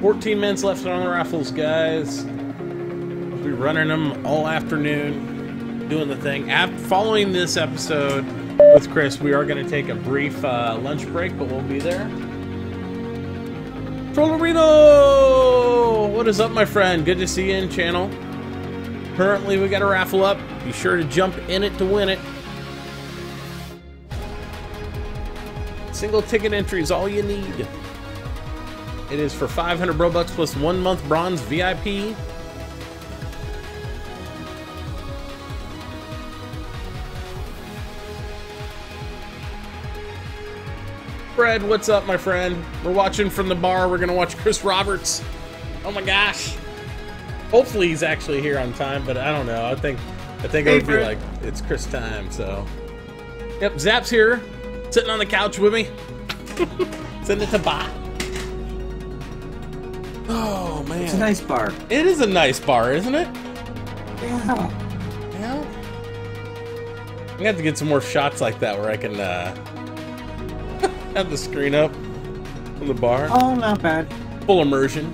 14 minutes left on the raffles, guys. We'll be running them all afternoon, doing the thing. Following this episode with Chris, we are going to take a brief lunch break, but we'll be there. Trollerino! What is up, my friend? Good to see you in channel. Currently, we got a raffle up. Be sure to jump in it to win it. Single ticket entry is all you need. It is for 500 Robux plus 1 month bronze VIP. Fred, what's up, my friend? We're watching from the bar. We're gonna watch Chris Roberts. Oh my gosh! Hopefully he's actually here on time, but I don't know. I think it would be like it's Chris time. So, yep, Zap's here, sitting on the couch with me. Send it to Ba. Oh man, it's a nice bar. It is a nice bar, isn't it? Yeah. Yeah. I'm gonna have to get some more shots like that where I can have the screen up on the bar. Oh, not bad. Full immersion.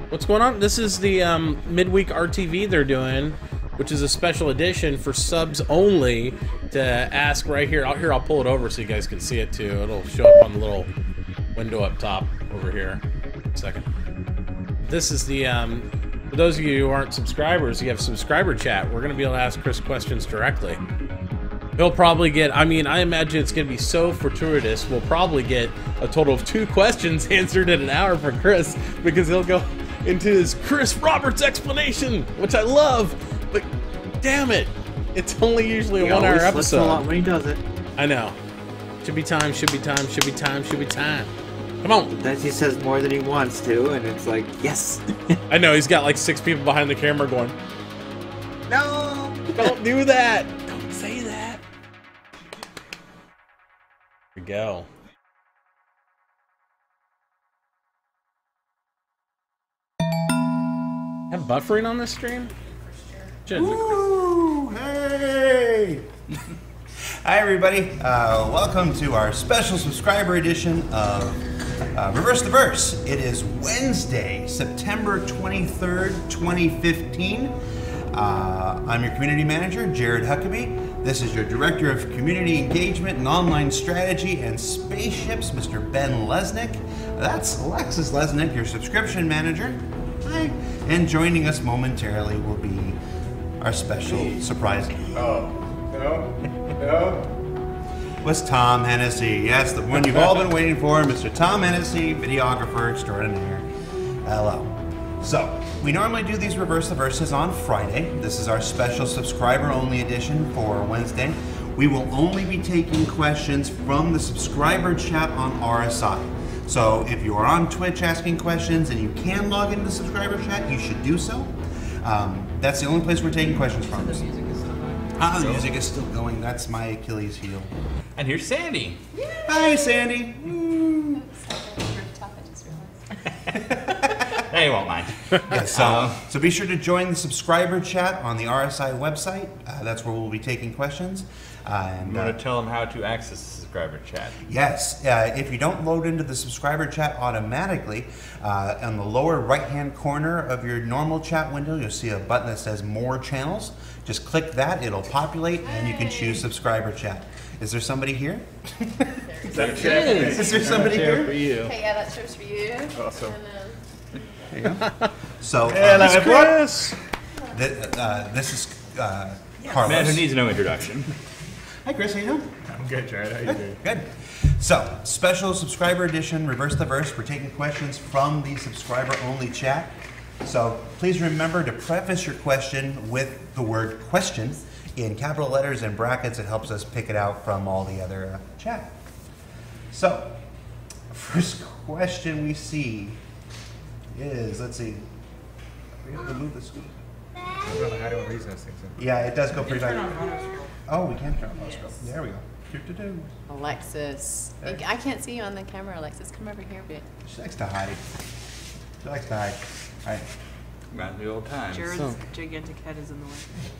What's going on? This is the midweek RtV they're doing, which is a special edition for subs only. To ask right here. I'll pull it over so you guys can see it too. It'll show up on the little window up top over here. A second. This is the for those of you who aren't subscribers, you have subscriber chat. We're gonna be able to ask Chris questions directly. He'll probably get, I mean, I imagine it's going to be so fortuitous, we'll probably get a total of 2 questions answered in an hour for Chris, because he'll go into his Chris Roberts explanation, which I love, but damn it, it's only usually a 1 hour episode. A lot when he does it. I know. Should be time, should be time, should be time, should be time. Come on. Then he says more than he wants to, and it's like, yes. I know, he's got like 6 people behind the camera going, no, don't do that. Don't say that. Here we go. Have buffering on this stream? Woo! Hey! Hi, everybody. Welcome to our special subscriber edition of Reverse the Verse. It is Wednesday, September 23rd, 2015. I'm your community manager, Jared Huckabee. This is your Director of Community Engagement and Online Strategy and Spaceships, Mr. Ben Lesnick. That's Alexis Lesnick, your Subscription Manager. Hi. And joining us momentarily will be our special surprise. Oh, no. Was Tom Hennessy. Yes, the one you've all been waiting for, Mr. Tom Hennessy, videographer extraordinaire. Hello. So, we normally do these Reverse the Verses on Friday. This is our special subscriber-only edition for Wednesday. We will only be taking questions from the subscriber chat on RSI. So, if you are on Twitch asking questions and you can log into the subscriber chat, you should do so. That's the only place we're taking questions from. The music is still going. The music is still going. That's my Achilles heel. And here's Sandy. Yay. Hi, Sandy. Hey, you won't mind. Yes, so be sure to join the subscriber chat on the RSI website. That's where we'll be taking questions. I'm going to tell them how to access the subscriber chat. Yes, if you don't load into the subscriber chat automatically, on the lower right-hand corner of your normal chat window, you'll see a button that says More Channels. Just click that, it'll populate, and you can choose subscriber chat. Is there somebody here? Is there somebody here? For you. Okay, yeah, that show's for you. Awesome. There you go. So, Hello, Chris. this is Carlos. Man who needs no introduction. Hi, Chris. How you doing? I'm good, Jared. How you doing? Good. So, special subscriber edition, Reverse the Verse. We're taking questions from the subscriber-only chat. So, please remember to preface your question with the word question in capital letters and brackets. It helps us pick it out from all the other chat. So, first question we see is, let's see. We have to move the screen. I don't know how to reason those things. Yeah, it does go pretty fast. Oh, we can turn on auto scroll. There we go. Alexis. Hey. I can't see you on the camera, Alexis. Come over here a bit. She likes to hide. She likes to hide. All right. Around the old times. Jared's gigantic head is in the way.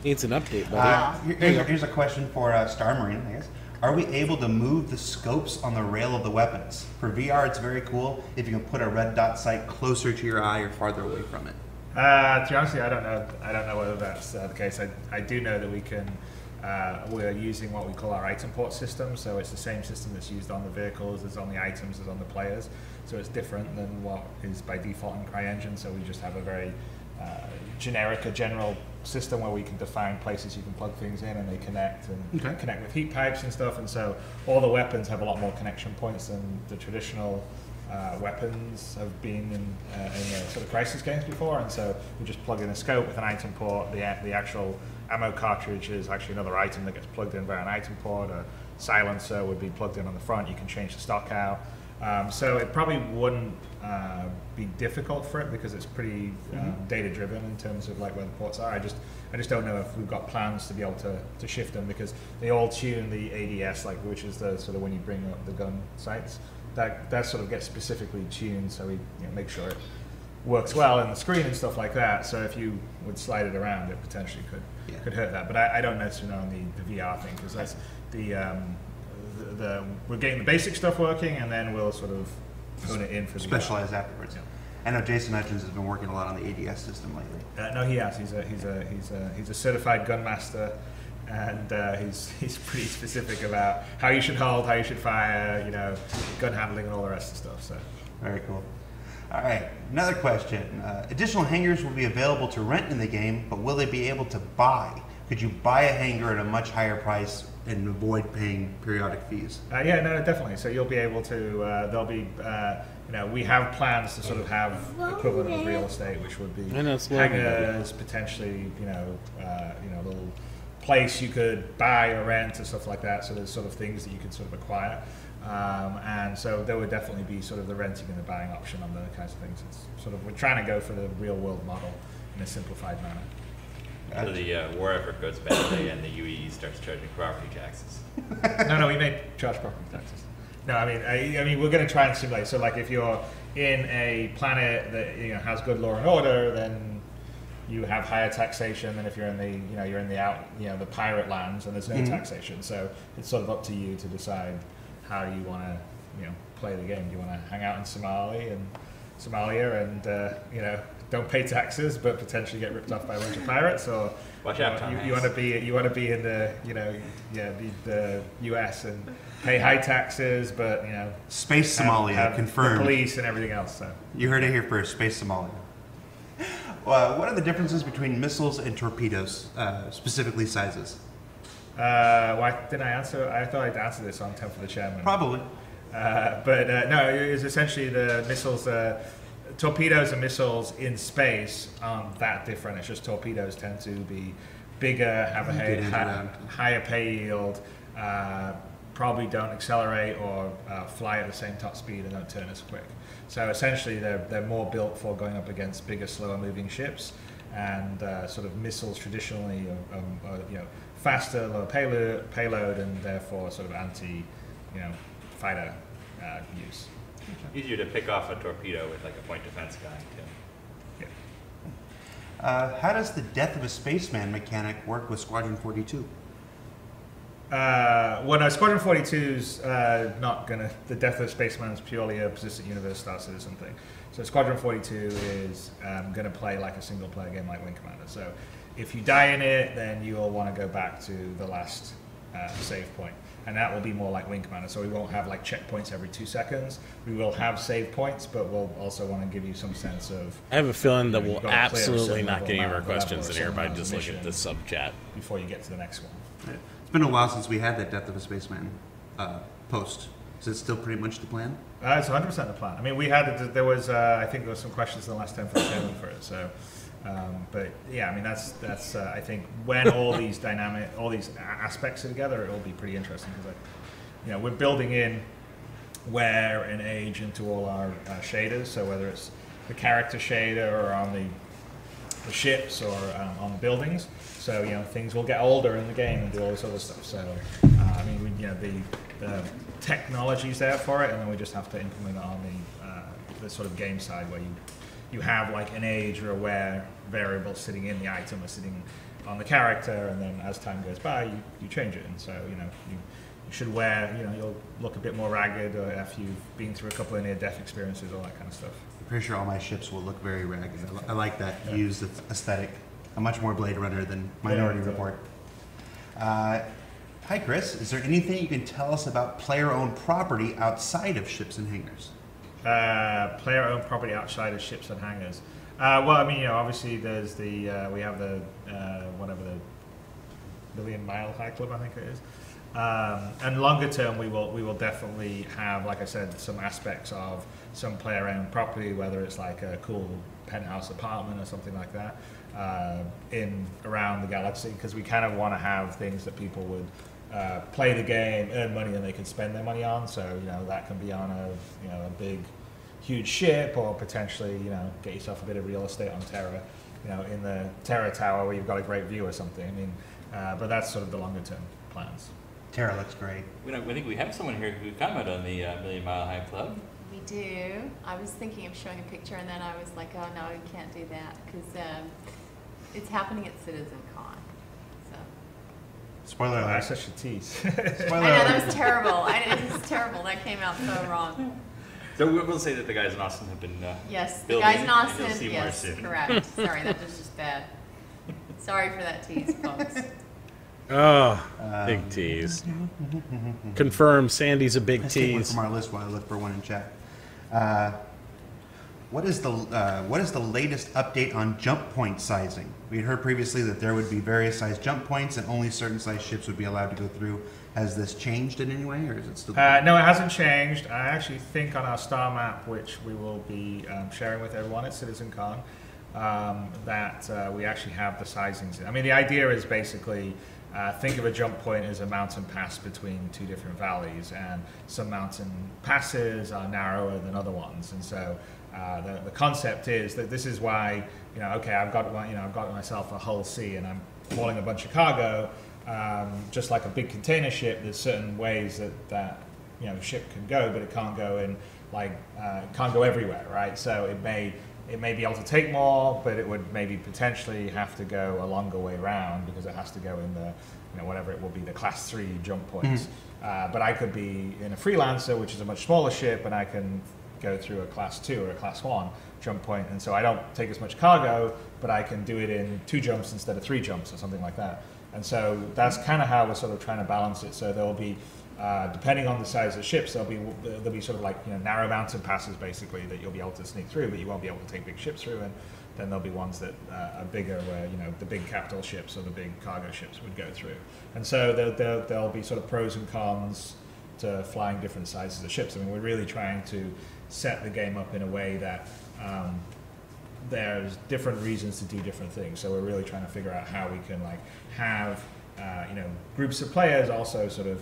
Needs an update, buddy. Here's a question for Star Marine, I guess. Are we able to move the scopes on the rail of the weapons? For VR, it's very cool if you can put a red dot sight closer to your eye or farther away from it. To be honest, I don't know. I don't know whether that's the case. I do know that we can. We're using what we call our item port system, so it's the same system that's used on the vehicles as on the items as on the players. So it's different than what is by default in CryEngine. So we just have a very a general system where we can define places you can plug things in and they connect and connect with heat pipes and stuff. And so all the weapons have a lot more connection points than the traditional weapons have been in the sort of Crisis games before. And so we just plug in a scope with an item port. The actual ammo cartridge is actually another item that gets plugged in via an item port. A silencer would be plugged in on the front. You can change the stock out. So it probably wouldn't be difficult for it because it's pretty data driven in terms of like where the ports are. I just don't know if we've got plans to be able to shift them because they all tune the ADS, like which is the sort of when you bring up the gun sights. That sort of gets specifically tuned, so we make sure it works well in the screen and stuff like that. So if you would slide it around, it potentially could hurt that. But I don't necessarily know on the VR thing because that's we're getting the basic stuff working, and then we'll sort of hone it in for specialize afterwards. Yeah. I know Jason Hutchins has been working a lot on the ADS system lately. No, he has. He's a certified gun master, and he's pretty specific about how you should hold, how you should fire, gun handling, and all the rest of the stuff. So very cool. All right, another question. Additional hangars will be available to rent in the game, but will they be able to buy? Could you buy a hangar at a much higher price and avoid paying periodic fees? Yeah, no, definitely. So you'll be able to. There'll be. We have plans to sort of have equivalent of real estate, which would be hangars, potentially. Little place you could buy or rent and stuff like that. So there's sort of things that you could sort of acquire. And so there would definitely be sort of the renting and the buying option on those kinds of things. It's sort of we're trying to go for the real world model in a simplified manner. So the war effort goes badly and the UE starts charging property taxes. No, we may charge property taxes. No, I mean we're going to try and simulate. So like if you're in a planet that has good law and order, then you have higher taxation than if you're in the the pirate lands and there's no taxation. So it's sort of up to you to decide how you want to play the game. Do you want to hang out in Somalia and don't pay taxes but potentially get ripped off by a bunch of pirates, or watch out, Tom you want to be in the the US and pay high taxes but Space Somalia confirmed. The police and everything else. So you heard it here first. Space Somalia. What are the differences between missiles and torpedoes, specifically sizes? Why didn't I answer? I thought I'd answer this on 10 for the Chairman. Probably. But no, it's essentially the missiles. Torpedoes and missiles in space aren't that different. It's just torpedoes tend to be bigger, have a higher payload, probably don't accelerate or fly at the same top speed and don't turn as quick. So essentially they're more built for going up against bigger, slower moving ships, and sort of missiles traditionally are faster, lower payload, and therefore sort of fighter use. Easier to pick off a torpedo with like a point defense gun too. Yeah. How does the death of a spaceman mechanic work with Squadron 42? Well, no, Squadron 42's not gonna. The death of a spaceman is purely a persistent universe Star Citizen thing. So Squadron 42 is gonna play like a single player game like Wing Commander. So if you die in it, then you'll want to go back to the last save point. And that will be more like Wing Commander, so we won't have like checkpoints every 2 seconds. We will have save points, but we'll also want to give you some sense of... I have a feeling that we'll absolutely not get any of our questions in here by just looking at this sub-chat. Before you get to the next one. It's been a while since we had that Death of a Spaceman post. Is it still pretty much the plan? It's 100% the plan. I mean, we had, I think there was some questions in the last 10 for the channel for it, so... but yeah, I mean that's I think when all these aspects are together, it'll be pretty interesting because we're building in wear and age into all our shaders. So whether it's the character shader or on the ships or on the buildings, so things will get older in the game and do all this other stuff. So I mean, the technology's there for it, and then we just have to implement it on the sort of game side where you have like an age or a wear variable sitting in the item or sitting on the character, and then as time goes by, you change it. And so should wear, you'll look a bit more ragged, or if you've been through a couple of near-death experiences, all that kind of stuff. I'm pretty sure all my ships will look very ragged. I like that used aesthetic. I'm much more Blade Runner than Minority Report. Hi, Chris. Is there anything you can tell us about player-owned property outside of ships and hangars? Player-owned property outside of ships and hangars. Well, I mean, obviously there's the we have the whatever the Million Mile High Club, I think it is. And longer term, we will definitely have, like I said, some aspects of some player-owned property, whether it's like a cool penthouse apartment or something like that, in around the galaxy, because we kind of want to have things that people would play the game, earn money, and they can spend their money on. So that can be on a big, huge ship, or potentially get yourself a bit of real estate on Terra, in the Terra Tower where you've got a great view or something. I mean, but that's sort of the longer term plans. Terra looks great. I think we have someone here who commented on the Million Mile High Club. We do. I was thinking of showing a picture, and then I was like, oh no, you can't do that, because it's happening at CitizenCon. So. Spoiler alert. That's such a tease. Spoiler I know, that was terrible. It was terrible. That came out so wrong. So we'll say that the guys in Austin have been Yes, the building, guys in and Austin, you'll see yes, more soon. correct. Sorry, that was just bad. Sorry for that tease, folks. Oh, big tease. Confirm Sandy's a big Let's take one tease. from our list while I look for one in chat. What is the latest update on jump point sizing? We had heard previously that there would be various size jump points and only certain size ships would be allowed to go through. Has this changed in any way, or is it still? No, it hasn't changed. I actually think on our star map, which we will be sharing with everyone at CitizenCon, that we actually have the sizings. I mean, the idea is basically think of a jump point as a mountain pass between two different valleys, and some mountain passes are narrower than other ones, and so the concept is that this is why okay, I've got myself a Hull C and I'm hauling a bunch of cargo. Just like a big container ship, there's certain ways that ship can go, but it can't go in it can't go everywhere, right? So it may be able to take more, but it would maybe potentially have to go a longer way around because it has to go in the whatever it will be, the class 3 jump points. But I could be in a Freelancer, which is a much smaller ship, and I can go through a class 2 or a class 1 jump point, and so I don't take as much cargo, but I can do it in 2 jumps instead of 3 jumps or something like that. And so that's kind of how we're sort of trying to balance it. So there'll be, depending on the size of ships, there'll be sort of like narrow mountain passes basically that you'll be able to sneak through, but you won't be able to take big ships through. And then there'll be ones that are bigger, where the big capital ships or the big cargo ships would go through. And so there'll be sort of pros and cons to flying different sizes of ships. I mean, we're really trying to set the game up in a way that there's different reasons to do different things. So we're really trying to figure out how we can have groups of players also sort of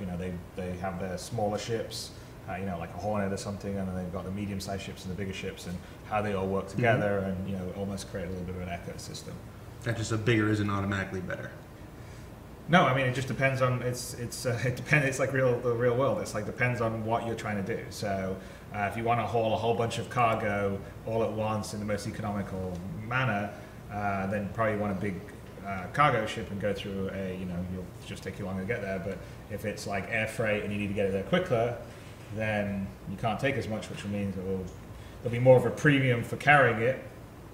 they have their smaller ships, like a Hornet or something, and then they've got the medium-sized ships and the bigger ships, and how they all work together, and almost create a little bit of an ecosystem. That just a bigger isn't automatically better. No, I mean, it just depends on it depends. It's like the real world. It's like depends on what you're trying to do. So if you want to haul a whole bunch of cargo all at once in the most economical manner, then probably want a big cargo ship and go through you'll just take you longer to get there. But if it's like air freight and you need to get it there quicker, then you can't take as much, which means there'll be more of a premium for carrying it,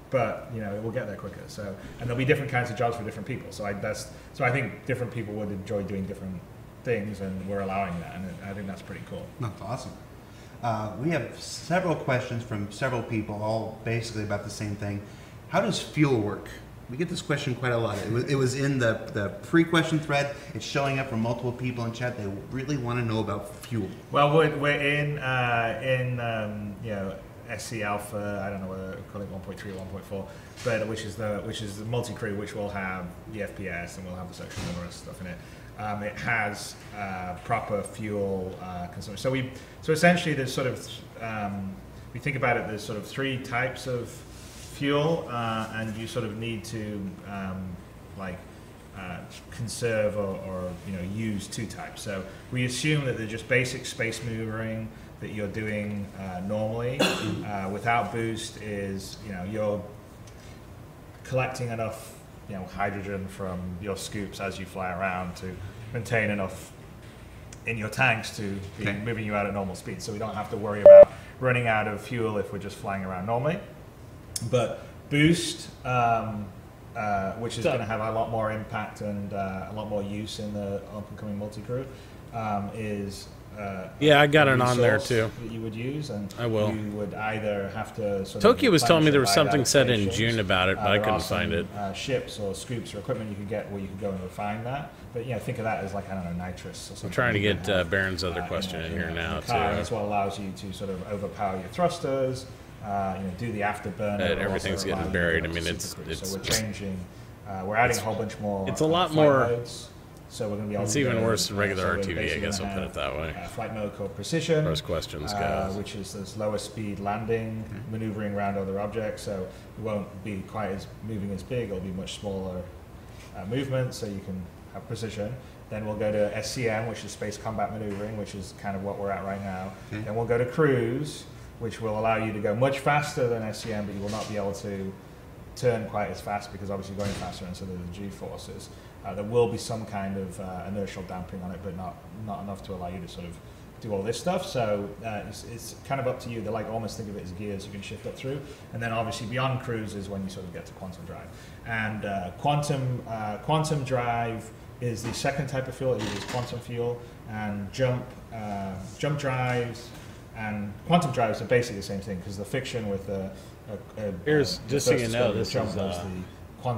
but it will get there quicker. So, and there'll be different kinds of jobs for different people. So I think different people would enjoy doing different things, and we're allowing that, and I think that's pretty cool. That's awesome. We have several questions from several people, all basically about the same thing. How does fuel work? We get this question quite a lot. It was in the pre-question thread. It's showing up from multiple people in chat. They really want to know about fuel. Well, we're in SC Alpha. I don't know whether to call it 1.3 or 1.4, but which is the multi-crew, which will have the FPS and we'll have the social and the rest of stuff in it. It has proper fuel consumption. So essentially, there's sort of we think about it. There's sort of 3 types of fuel, and you sort of need to conserve or use 2 types. So we assume that they're just basic space maneuvering that you're doing normally without boost. Is you're collecting enough hydrogen from your scoops as you fly around to maintain enough in your tanks to be Okay. moving you out at normal speed. So we don't have to worry about running out of fuel if we're just flying around normally. But boost, which is going to have a lot more impact and a lot more use in the up-and-coming multi-crew, is Yeah, I got a it on there resource too. that you would use, and I will. you would either have to sort Tokyo of was telling me replenish there it was by something said in adaptations. June about it, but I There couldn't are find it. Ships or scoops or equipment you can get where you can go and refine that, but think of that as like, I don't know, nitrous or something. I'm trying to you get can have, Baron's other question in here a now car, and too. this what allows you to sort of overpower your thrusters, do the afterburner. but also Everything's getting allow you to buried. go I mean, to it's supercruise. So we're changing. We're adding a whole bunch more. it's a lot flight more- modes. So we're going to be able It's to even go, worse than regular so we're RTV, I basically guess I'll gonna put it that way. have, flight mode called precision. First questions go. Which is this lower speed landing, maneuvering around other objects. So it won't be quite as moving as big. It'll be much smaller movement, so you can have precision. Then we'll go to SCM, which is space combat maneuvering, which is kind of what we're at right now. Okay. Then we'll go to cruise, which will allow you to go much faster than SCM, but you will not be able to turn quite as fast because obviously you're going faster instead of the G-forces. There will be some kind of inertial damping on it, but not enough to allow you to sort of do all this stuff. So it's kind of up to you. They like almost think of it as gears you can shift up through. And then obviously beyond cruise is when you sort of get to quantum drive. And quantum drive is the second type of fuel. It uses quantum fuel, and jump drives and quantum drives are basically the same thing, because the fiction with Here's, just so you know, this jump is, was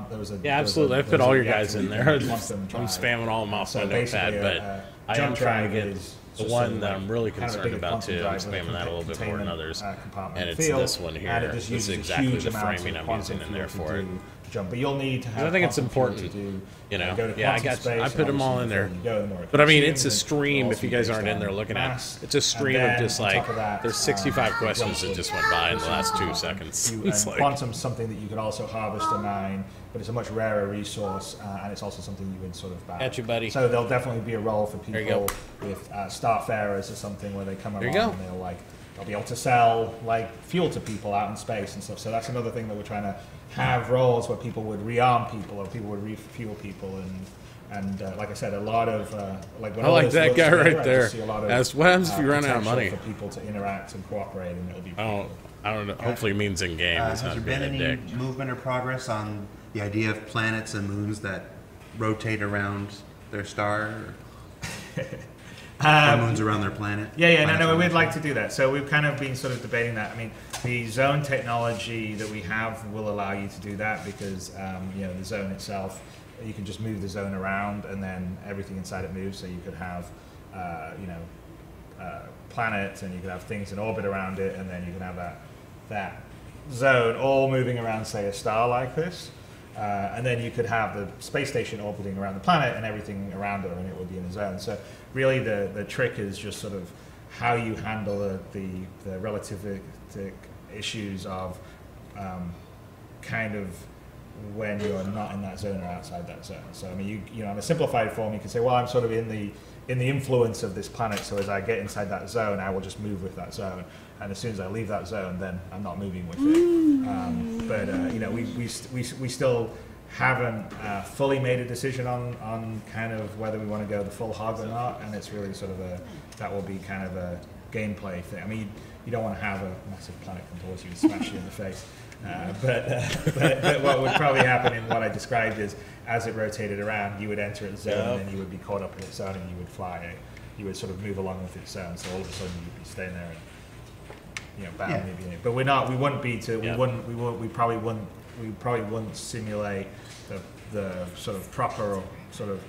there was a, yeah, there was absolutely. a- I there put was all a your guys in there. quantum I'm drive. spamming all of them off So my notepad, basically, but I jump am trying to drive get is the just one a, that I'm really kind of a concerned bigger about quantum too. I'm drive with spamming that a little bit more than containment, others. compartment And in it's field, this one here. and it This just is uses exactly huge the amounts framing of I'm quantum using in there fuel for to it. do jump. But you'll need to have I think it's quantum fuel important, to do, you know. go to Yeah, I quantum got. space, I and put them all in obviously there. the further you go, the more it But I mean, consumes, it's a and stream. it'll If you also guys be aren't based in there on looking at, mass. it's a stream And of then just on like top of that, there's 65 you've questions got that just went by in the last 2 seconds. It's and like, quantum's something that you could also harvest and mine, but it's a much rarer resource, and it's also something you would sort of ban. At you, buddy. So there'll definitely be a role for There you go. people with starfarers or something where they come There along you go. and they'll be able to sell like fuel to people out in space and stuff. So that's another thing that we're trying to have roles where people would rearm people or people would refuel people and like I said, a lot of like when I all like this that works guy together, right I there. just see a lot of, That's what happens if you run out of potential money. for people to interact and cooperate, and it'll be. I don't know. Hopefully, it means in game. It's Has not there being been a any dick. movement or progress on the idea of planets and moons that rotate around their star? Or moons around their planet? Yeah, Planets no, around we'd their like star? to do that. So we've kind of been sort of debating that. I mean, the zone technology that we have will allow you to do that because, the zone itself, you can just move the zone around and then everything inside it moves. So you could have, planets and you could have things in orbit around it, and then you can have that zone all moving around, say, a star like this. And then you could have the space station orbiting around the planet and everything around it, and it would be in a zone. So really the trick is just sort of how you handle the relativistic issues of kind of when you're not in that zone or outside that zone. So I mean, you know, on a simplified form, you can say, well, I'm sort of in the influence of this planet, so as I get inside that zone, I will just move with that zone. And as soon as I leave that zone, then I'm not moving with it. We still haven't fully made a decision on kind of whether we want to go the full hog or not. And it's really sort of that will be kind of a gameplay thing. I mean, you don't want to have a massive planet come towards you and smash you in the face. But what would probably happen in what I described is, as it rotated around, you would enter its zone, and then you would be caught up in its zone, and you would fly. You would sort of move along with its zone. So all of a sudden, you'd be staying there, and bam, Yeah. maybe. But we're not. We wouldn't be to. Yeah. We probably wouldn't simulate the sort of proper sort of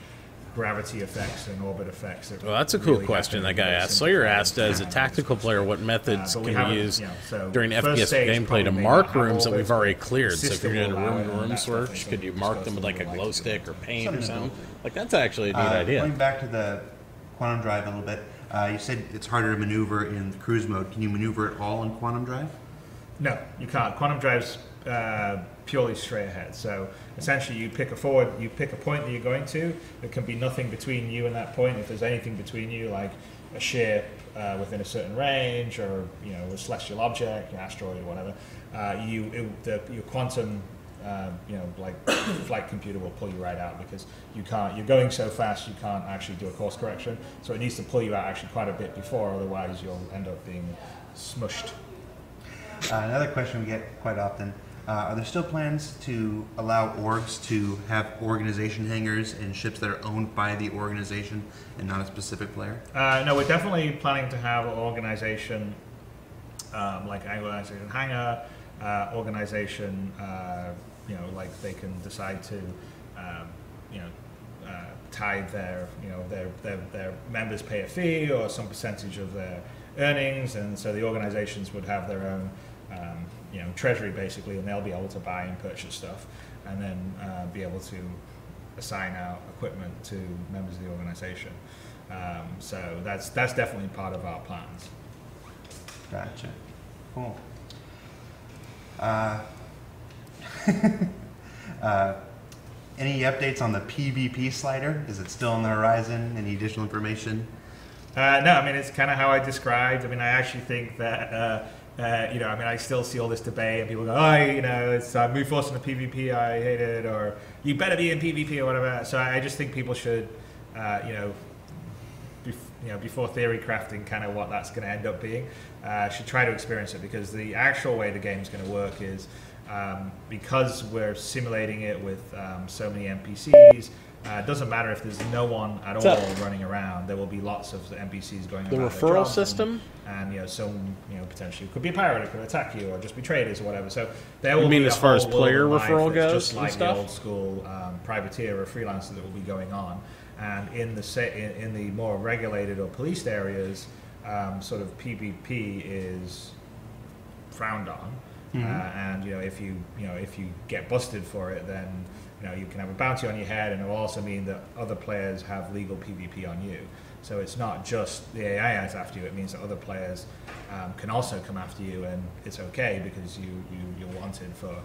gravity effects and orbit effects. Well, that's a cool really question that happen guy in asked. simple Sawyer asked, as a fashion. tactical player, what methods But we can we haven't, use so during first FPS stage gameplay to probably mark not have rooms that all we've this, already but cleared? So if system you're doing a will allow it, room-to-room and that's definitely search, could you something mark we're them with like a discussing glow like stick or paint or Something something? to know. Like, that's actually a neat idea. Going back to the quantum drive a little bit, you said it's harder to maneuver in cruise mode. Can you maneuver it all in quantum drive? No, you can't. Quantum drive's purely straight ahead. So essentially, you pick a point that you're going to. There can be nothing between you and that point. If there's anything between you, like a ship within a certain range, or a celestial object, an asteroid, or whatever, your quantum like flight computer will pull you right out because you're going so fast you can't actually do a course correction. So it needs to pull you out actually quite a bit before, otherwise you'll end up being smushed. Another question we get quite often, are there still plans to allow orgs to have organization hangars and ships that are owned by the organization and not a specific player? No, we're definitely planning to have an organization, like organization hangar, organization, like they can decide to, tithe their members pay a fee or some percentage of their earnings, and so the organizations would have their own treasury basically, and they'll be able to buy and purchase stuff, and then be able to assign out equipment to members of the organization. So that's definitely part of our plans. Gotcha. Cool. Any updates on the PvP slider? Is it still on the horizon? Any additional information? No, I mean, it's kind of how I described. I mean, I actually think that, I still see all this debate and people go, it's move force into PvP, I hate it, or you better be in PvP or whatever. So I just think people should, before theory crafting kind of what that's going to end up being, should try to experience it, because the actual way the game's going to work is because we're simulating it with so many NPCs. It doesn't matter if there's no one at all running around. There will be lots of NPCs going The about their referral jobs, system? and some potentially could be a pirate, it could attack you, or just be traders or whatever. So there will You mean be as a far as whole world player of life referral that's goes just and like stuff? the old school privateer or freelancer that will be going on. And in the more regulated or policed areas, sort of PvP is frowned on. And if you get busted for it, then you can have a bounty on your head, and it will also mean that other players have legal PvP on you. So it's not just the AI is after you; it means that other players can also come after you, and it's okay because you're wanted for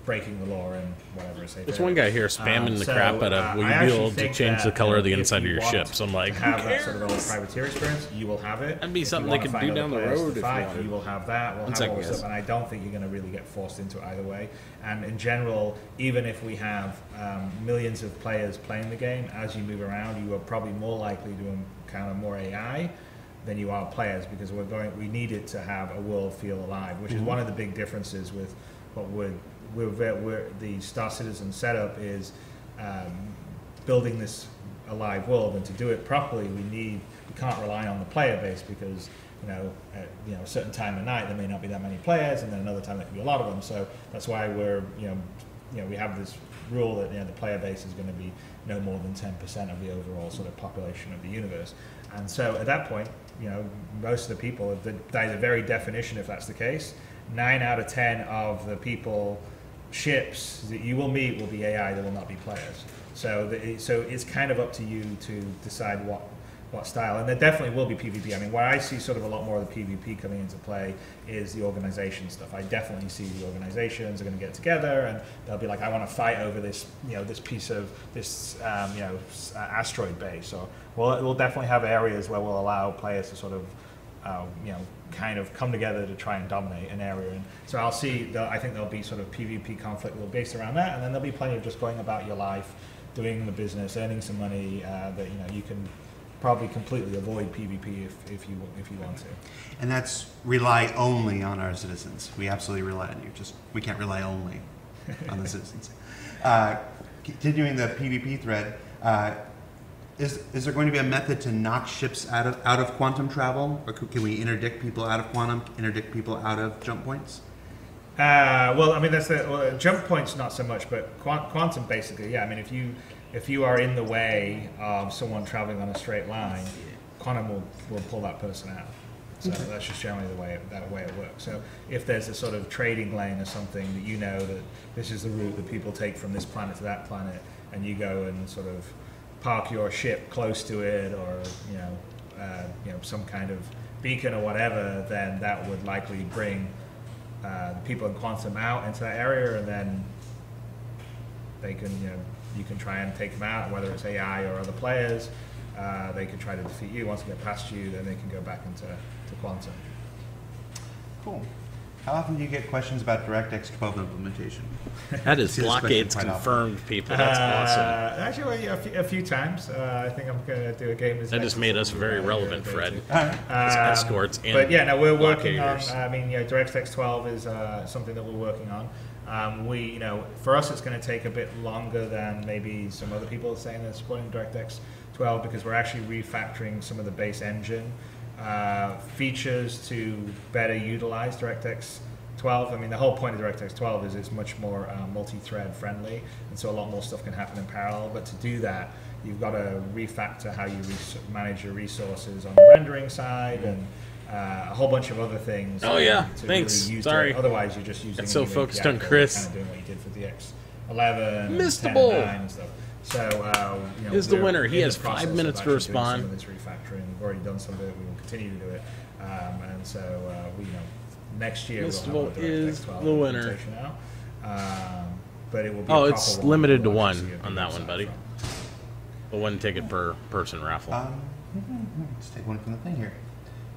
breaking the law and whatever. There's one guy here spamming the crap out of, will you be able to change the color of the inside of your ship? So I'm like, have that sort of old privateer experience, you will have it. That'd be If something you they wanna could do find down the other players road to if you fight, wanted. you will have that. We'll One have second, all this guys. stuff, and I don't think you're going to really get forced into it either way. And in general, even if we have millions of players playing the game, as you move around, you are probably more likely to encounter more AI than you are players, because we need it to have a world feel alive, which is one of the big differences with what the Star Citizen setup is, building this alive world, and to do it properly, we can't rely on the player base, because at a certain time of night there may not be that many players, and then another time there could be a lot of them. So that's why we have this rule that the player base is going to be no more than 10% of the overall sort of population of the universe. And so at that point, most of the people, by the very definition, if that's the case, 9 out of 10 of the ships that you will meet will be AI, they will not be players. So it's kind of up to you to decide what style, and there definitely will be PvP. I mean, where I see sort of a lot more of the PvP coming into play is the organization stuff. I definitely see the organizations are going to get together, and they'll be like, I want to fight over this, this piece of this, asteroid base. Or we'll definitely have areas where we'll allow players to sort of, kind of come together to try and dominate an area. And so I think there'll be sort of PvP conflict based around that, and then there'll be plenty of just going about your life, doing the business, earning some money that you can probably completely avoid PvP if you want to. And that's rely only on our citizens. We absolutely rely on you. We can't rely only on the citizens. Continuing the PvP thread, is there going to be a method to knock ships out of quantum travel, or can we interdict people out of quantum, interdict people out of jump points? Well, I mean, jump points not so much, but quantum basically, yeah. I mean, if you are in the way of someone traveling on a straight line, quantum will pull that person out. So that's just generally the way it works. So if there's a sort of trading lane or something that that this is the route that people take from this planet to that planet, and you go and sort of park your ship close to it, or some kind of beacon or whatever, then that would likely bring people in quantum out into that area, and then they can you can try and take them out, whether it's AI or other players. They can try to defeat you. Once they get past you, then they can go back into quantum. Cool. How often do you get questions about DirectX 12 implementation? That is See this question blockades quite often. confirmed, people. That's awesome. Actually, a few times. I think I'm going to do a game. That just made us very relevant, Fred. All right. As escorts and But yeah, no, we're working on. blockaders. I mean, DirectX 12 is something that we're working on. For us, it's going to take a bit longer than maybe some other people are saying they're supporting DirectX 12 because we're actually refactoring some of the base engine features to better utilize DirectX 12. I mean, the whole point of DirectX 12 is it's much more multi-thread friendly, and so a lot more stuff can happen in parallel. But to do that, you've got to refactor how you manage your resources on the rendering side and a whole bunch of other things. Oh, yeah. to Thanks. Really use Sorry. it. Otherwise, you're just using. Got so a new focused API on call, Chris. kind of doing what you did for the X11, and Missed the 10, ball. 9 and stuff. So Is the we're winner. He in has the 5 process of minutes to actually doing respond. Some of this refactoring. We've already done some of it. We will continue to do it, and so next year Mr. we'll Volt have a is DirectX 12 the winner. implementation out. But it will be Oh, a it's proper limited to one one so you on that one, decide buddy. from. A 1 ticket per person raffle. Let's take one from the thing here.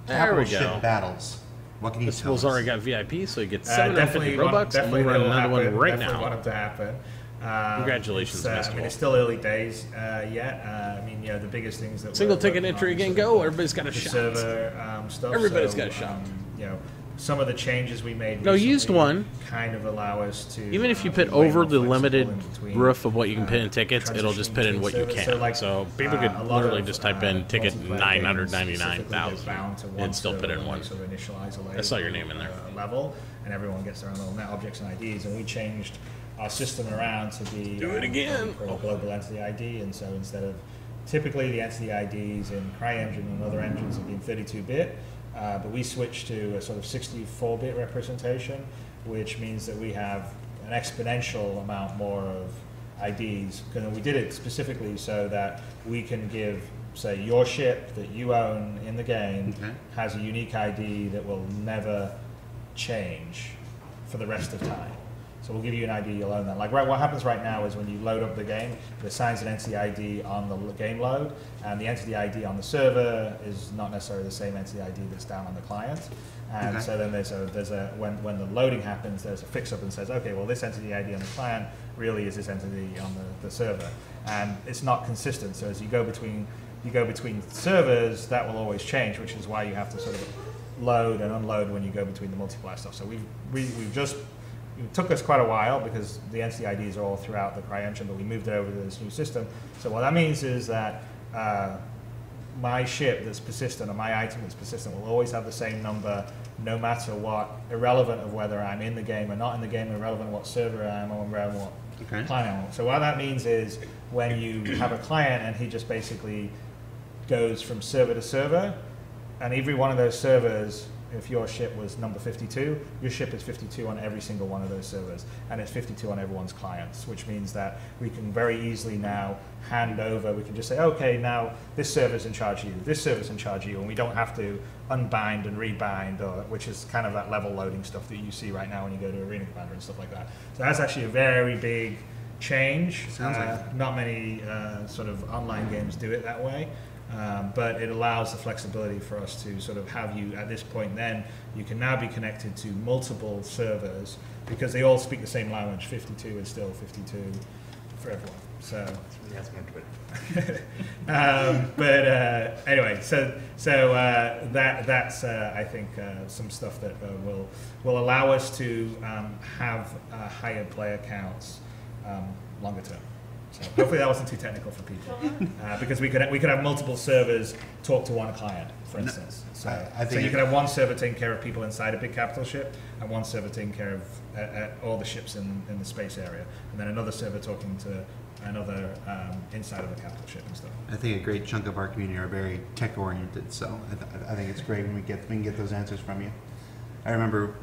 There Capital we ship go. battles. What can you This tell fool's us? already got VIP, so he gets 750 Definitely Robux, and we'll run will another one happen, right definitely want now. it to happen. Congratulations, it's, Mr. I mean, Wolf. it's still early days yet. I mean, the biggest things that Single we're ticket working entry on again, is go. sort of Everybody's got a the shot. server stuff. Everybody's so, got a shot. Some of the changes we made No, recently used one. kind of allow us to Even if you be put way over more the flexible limited in between, roof of what you can put in tickets, it'll just put in transitioning what you between can. servers. So people could a lot literally of, just type in ticket multiplayer games 999,000 specifically get bound to one and still put server in when one. they sort of initialize a I saw your name in there. level, and everyone gets their own little net objects and IDs, and we changed our system around to be Do it again. for a global entity ID, and so instead of typically the entity IDs in CryEngine and other engines have been 32-bit, but we switched to a sort of 64-bit representation, which means that we have an exponential amount more of IDs. And we did it specifically so that we can give, say, your ship that you own in the game has a unique ID that will never change for the rest of time. So we'll give you an ID, you'll own that. Like what happens right now is when you load up the game, it assigns an entity ID on the game load, and the entity ID on the server is not necessarily the same entity ID that's down on the client. And so then there's a when the loading happens, there's a fix up and says, okay, well this entity ID on the client really is this entity on the server, and it's not consistent. So as you go between servers, that will always change, which is why you have to sort of load and unload when you go between the multiplayer stuff. So it took us quite a while because the entity IDs are all throughout the CryEngine, but we moved it over to this new system. So what that means is that my ship that's persistent or my item that's persistent will always have the same number no matter what, irrelevant of whether I'm in the game or not in the game, irrelevant what server I am or irrelevant what client I'm on. So what that means is when you have a client and he just basically goes from server to server, and every one of those servers, if your ship was number 52, your ship is 52 on every single one of those servers, and it's 52 on everyone's clients, which means that we can very easily now hand over, we can just say, okay, now this server's in charge of you, this server's in charge of you, and we don't have to unbind and rebind, which is kind of that level loading stuff that you see right now when you go to Arena Commander and stuff like that. So that's actually a very big change. Sounds like it. Not many sort of online games do it that way. But it allows the flexibility for us to sort of have you, at this point then, you can now be connected to multiple servers because they all speak the same language. 52 is still 52 for everyone. So, anyway, so that's I think some stuff that will allow us to have higher player counts longer term. So hopefully that wasn't too technical for people, because we could have multiple servers talk to one client, for instance. So, I think you could have one server taking care of people inside a big capital ship, and one server taking care of all the ships in the space area, and then another server talking to another inside of the capital ship and stuff. I think a great chunk of our community are very tech oriented, so I think it's great when we can get those answers from you. I remember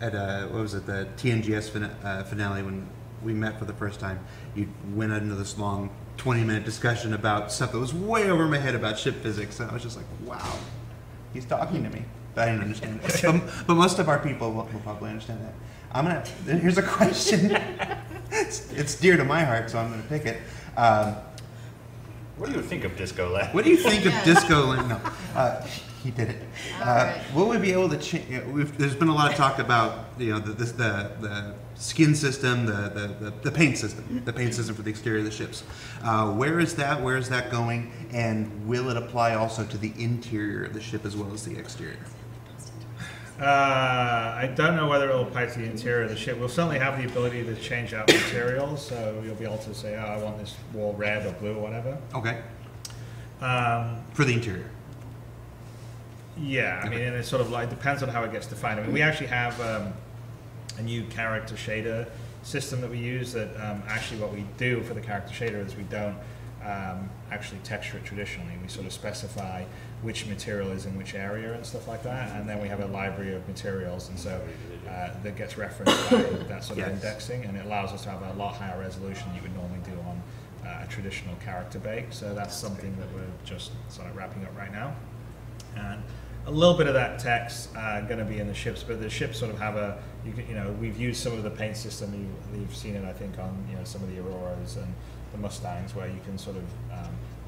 at the TNGS finale when we met for the first time, you went into this long 20-minute discussion about stuff that was way over my head about ship physics, and I was just like, wow, he's talking to me. But I didn't understand it. But most of our people will probably understand that. Here's a question. It's dear to my heart, so I'm going to pick it. What do you think of Disco Land? What do you think of Disco Land? No. He did it. All right. Will we be able to change? There's been a lot of talk about the skin system, the paint system, for the exterior of the ships. Where is that? Where is that going? And will it apply also to the interior of the ship as well as the exterior? I don't know whether it will apply to the interior of the ship. We'll certainly have the ability to change out materials, so you'll be able to say, "Oh, I want this wall red or blue or whatever." Okay. For the interior. Yeah, I mean, and it sort of like depends on how it gets defined. I mean, we actually have a new character shader system that we use. That actually, what we do for the character shader is we don't actually texture it traditionally. We sort of specify which material is in which area and stuff like that, and then we have a library of materials, and so that gets referenced by that sort of indexing, and it allows us to have a lot higher resolution than you would normally do on a traditional character bake. So that's something that we're just sort of wrapping up right now, and a little bit of that text going to be in the ships, but the ships sort of have we've used some of the paint system. You've seen it, I think, on some of the Auroras and the Mustangs, where you can sort of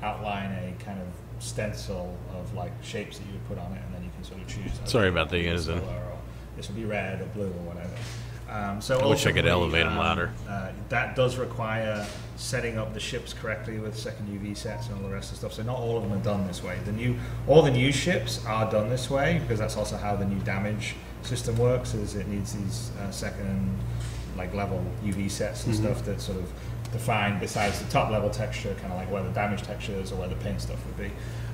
outline a kind of stencil of like shapes that you would put on it, and then you can sort of choose. Sorry about that, guys. This would be red or blue or whatever. So I wish I could elevate them louder. That does require setting up the ships correctly with second UV sets and all the rest of the stuff. So not all of them are done this way. All the new ships are done this way because that's also how the new damage system works. Is it needs these second level UV sets and stuff that sort of define, besides the top level texture, kind of like where the damage texture is or where the paint stuff would be.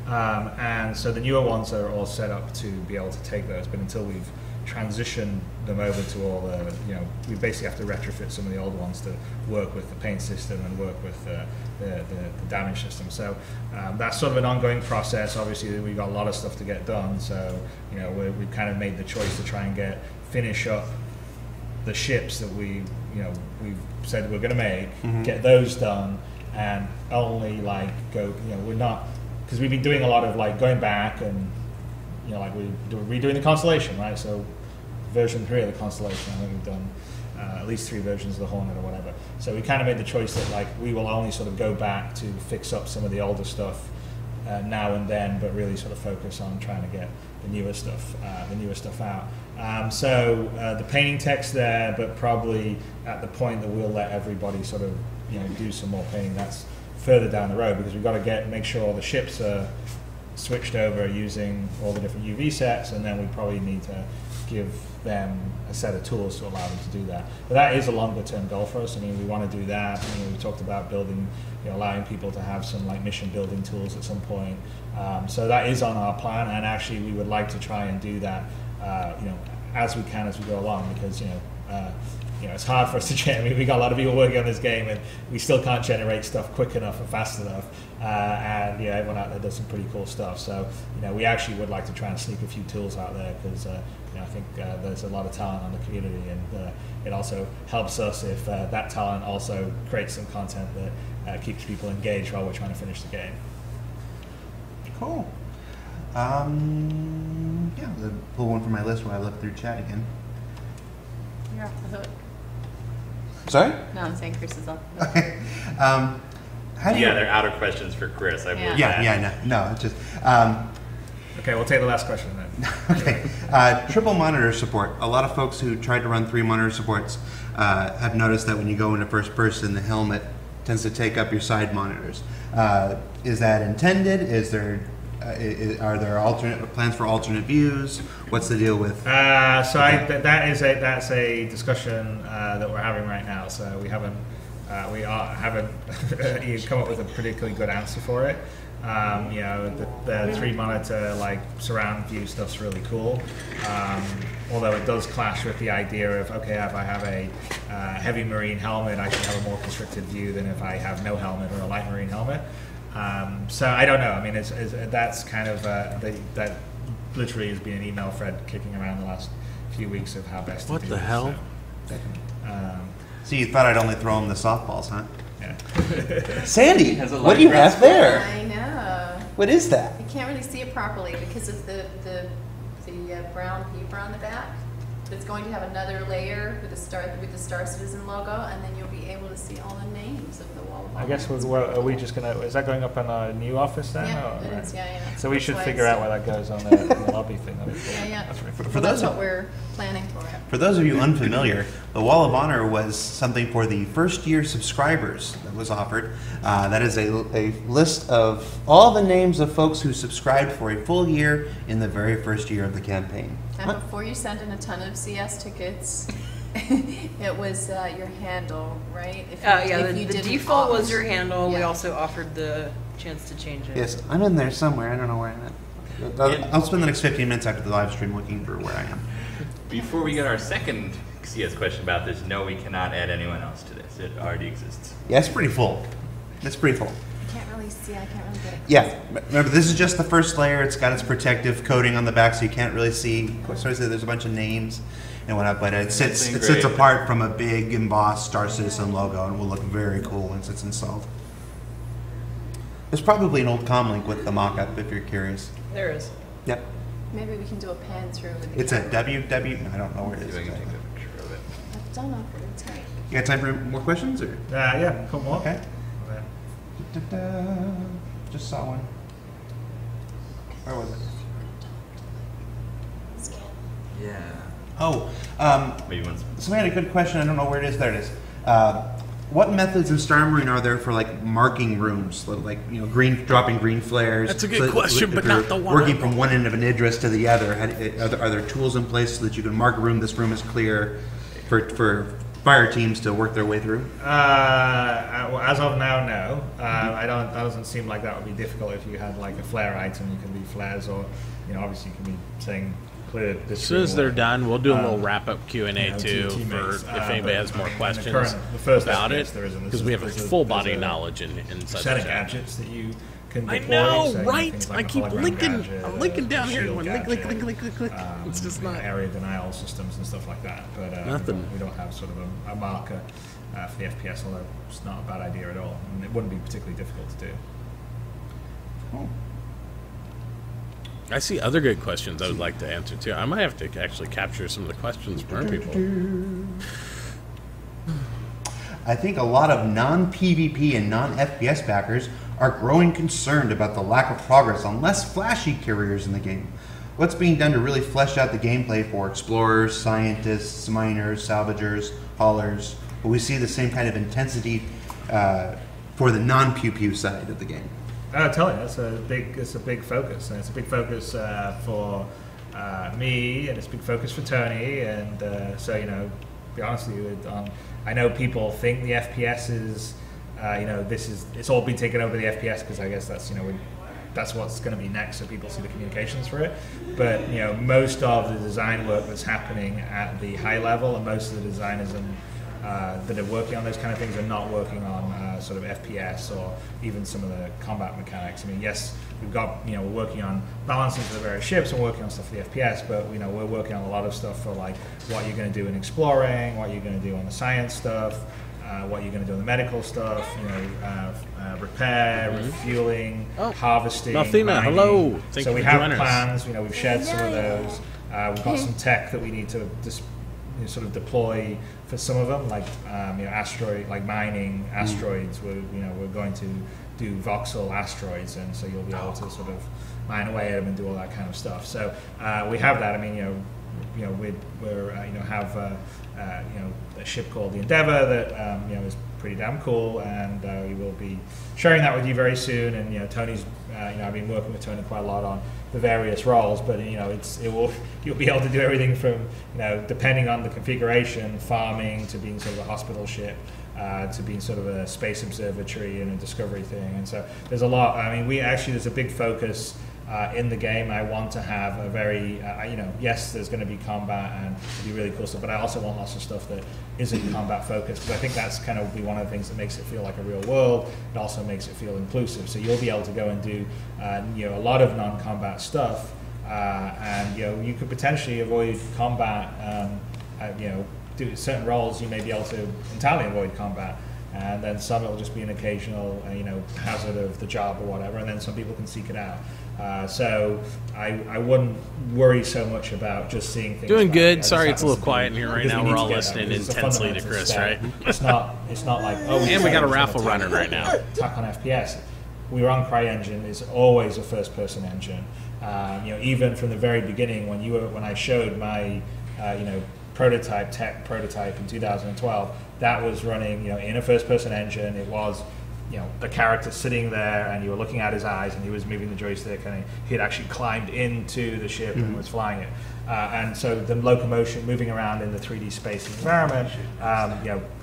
And so the newer ones are all set up to be able to take those, but until we've transitioned them over to all the, we basically have to retrofit some of the old ones to work with the paint system and work with the damage system. So that's sort of an ongoing process. Obviously, we've got a lot of stuff to get done, so we've kind of made the choice to try and finish up the ships that we've said we're going to make, get those done, and only we're not, because we've been doing a lot of going back and we're redoing the Constellation, right? So version 3 of the Constellation, I think we've done at least 3 versions of the Hornet or whatever. So we kind of made the choice that we will only sort of go back to fix up some of the older stuff now and then, but really sort of focus on trying to get the newer stuff out. So the painting text there, but probably at the point that we'll let everybody sort of do some more painting. That's further down the road, because we've got to make sure all the ships are switched over using all the different UV sets, and then we probably need to give them a set of tools to allow them to do that. But that is a longer term goal for us. I mean, we want to do that. We talked about building, allowing people to have some mission building tools at some point. So that is on our plan, and actually we would like to try and do that, as we can as we go along, because it's hard for us to generate. We got a lot of people working on this game, and we still can't generate stuff quick enough and fast enough. And everyone out there does some pretty cool stuff. So we actually would like to try and sneak a few tools out there, because I think there's a lot of talent on the community, and it also helps us if that talent also creates some content that keeps people engaged while we're trying to finish the game. Cool. Pull one from my list while I look through chat again. You're off the hook. Sorry? No, I'm saying Chris is off the hook. Okay. How do you? They're out of questions for Chris. I believe that. No, it's just. Okay, we'll take the last question then. Okay. Triple monitor support. A lot of folks who tried to run 3 monitor supports have noticed that when you go into first person, the helmet tends to take up your side monitors. Is that intended? Is there? Are there alternate plans for alternate views? What's the deal with? That's a discussion that we're having right now. So we haven't come up with a particularly good answer for it. The 3 monitor surround view stuff's really cool. Although it does clash with the idea of, okay, if I have a heavy marine helmet, I should have a more constricted view than if I have no helmet or a light marine helmet. So I don't know. I mean, that's kind of that literally has been an email thread kicking around the last few weeks of how best to do What the hell? So, So you thought I'd only throw them the softballs, huh? yeah. Sandy, what do you have there? I know. What is that? You can't really see it properly because of the brown paper on the back. it's going to have another layer with the Star Citizen logo, and then you'll be able to see all the names of the Wall of Honor. I guess are we just gonna? Is that going up in our new office then? Yeah, or, it is. Yeah. So we That's should why figure it's- out where that goes on the lobby thing. Yeah. That's very For cool. Well, those that's of- what we're planning for it. For those of you unfamiliar, the Wall of Honor was something for the first-year subscribers that was offered. That is a list of all the names of folks who subscribed for a full year in the very first year of the campaign. And before you send in a ton of CS tickets, it was your handle, right? If The didn't default was opt. your handle. We Yeah. also offered the chance to change it. Yes, I'm in there somewhere. I don't know where I'm at. I'll spend the next 15 minutes after the live stream looking for where I am. Before we get our second CS question about this, no, we cannot add anyone else to this. It already exists. Yeah, it's pretty full. It's pretty full. I can't really see. I can't really get it. Yeah, remember this is just the first layer. It's got its protective coating on the back, so you can't really see. Sorry, there's a bunch of names and whatnot, but it sits apart from a big embossed Star Citizen logo, and will look very cool once it's installed. There's probably an old comlink with the mock-up if you're curious. There is. Yep, Maybe we can do a pan through with the it's a camera. www. I don't know where it See is. if I can exactly. take a picture of it. I don't know what it's like. You got time for more questions, or Yeah, come on. okay? Da-da. Just saw one. Where was it? Yeah. Oh, Maybe once. somebody had a good question. I don't know where it is. There it is. What methods in Star Marine are there for like marking rooms, like dropping green flares? That's a good question, if but you're not the one. Working from one end of an Idris to the other, are there tools in place so that you can mark a room? This room is clear for fire teams to work their way through. Well, as of now, no. I don't. That doesn't seem like that would be difficult if you had like a flare item. You can be flares, or obviously you can be saying clear this. As soon as room they're away. done, we'll do a little wrap-up Q&A to too your for teammates. if anybody has more questions the first about FPS it, there isn't. because we have a There's full body there's a knowledge in such set a of gadgets that you can I deploy. know, so, right? things like I a keep hologram linking. gadget, I'm linking a down here. shield Going gadget, click. It's just not. area denial systems and stuff like that. But Nothing. We don't have sort of a marker for the FPS, although it's not a bad idea at all, and it wouldn't be particularly difficult to do. I see other good questions I would like to answer too. I might have to actually capture some of the questions from our people. I think a lot of non-PvP and non-FPS backers are growing concerned about the lack of progress on less flashy carriers in the game. What's being done to really flesh out the gameplay for explorers, scientists, miners, salvagers, haulers? Will we see the same kind of intensity for the non-pew-pew side of the game? I'll tell you, it's a big focus, and it's a big focus for me, and it's a big focus for Tony, and so be honest with you, I know people think the FPS is, it's all been taken over the FPS because I guess that's what's going to be next, so people see the communications for it. But most of the design work that's happening at the high level, and most of the designers that are working on those kind of things are not working on sort of FPS or even some of the combat mechanics. I mean, yes, we've got we're working on balancing for the various ships and working on stuff for the FPS, but we're working on a lot of stuff for like what you're going to do in exploring, what you're going to do on the science stuff, what you're going to do on the medical stuff, repair, refueling, harvesting, Nothina, mining. hello. Thank So you we for have joining us. plans. We've shared some of those. We've got some tech that we need to just sort of deploy for some of them, like mining asteroids. We're going to do voxel asteroids, and so you'll be able to sort of mine away at them and do all that kind of stuff. So we have that. I mean, we're have a ship called the Endeavour that is pretty damn cool, and we will be sharing that with you very soon. And Tony's I've been working with Tony quite a lot on the various roles, but you'll be able to do everything from depending on the configuration, farming to being sort of a hospital ship, to being sort of a space observatory and a discovery thing. And so there's a lot. I mean, there's a big focus in the game. I want to have a very, yes, there's going to be combat and it'll be really cool stuff, but I also want lots of stuff that isn't combat focused, because I think that's kind of be one of the things that makes it feel like a real world. It also makes it feel inclusive. So you'll be able to go and do, a lot of non-combat stuff, and you could potentially avoid combat. Do certain roles you may be able to entirely avoid combat. And then some it'll just be an occasional, hazard of the job or whatever, and then some people can seek it out. So I wouldn't worry so much about just seeing things. Doing back. good. I just Sorry, have it's a little to quiet do- in here right because now. we We're need all to get listening that, because it's a intensely to fundamental Chris, step. right? It's not like, oh, And we got a it's raffle gonna running right now. Attack on FPS. We were on CryEngine. It's always a first-person engine. Even from the very beginning, when I showed my tech prototype in 2012, that was running in a first-person engine. It was the character sitting there, and you were looking at his eyes, and he was moving the joystick, and he had actually climbed into the ship and was flying it. And so the locomotion, moving around in the 3D space environment,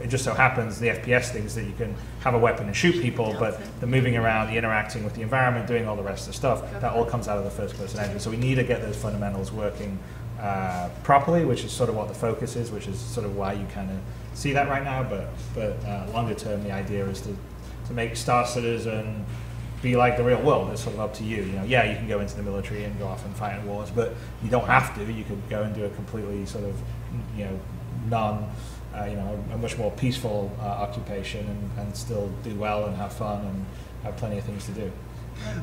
it just so happens the FPS things that you can have a weapon and shoot people, but the moving around, the interacting with the environment, doing all the rest of the stuff, that all comes out of the first-person engine. So we need to get those fundamentals working properly, which is sort of what the focus is, which is sort of why you kind of see that right now. But longer term, the idea is to make Star Citizen be like the real world. It's sort of up to you. You can go into the military and go off and fight in wars, but you don't have to. You could go and do a completely sort of, a much more peaceful occupation and still do well and have fun and have plenty of things to do.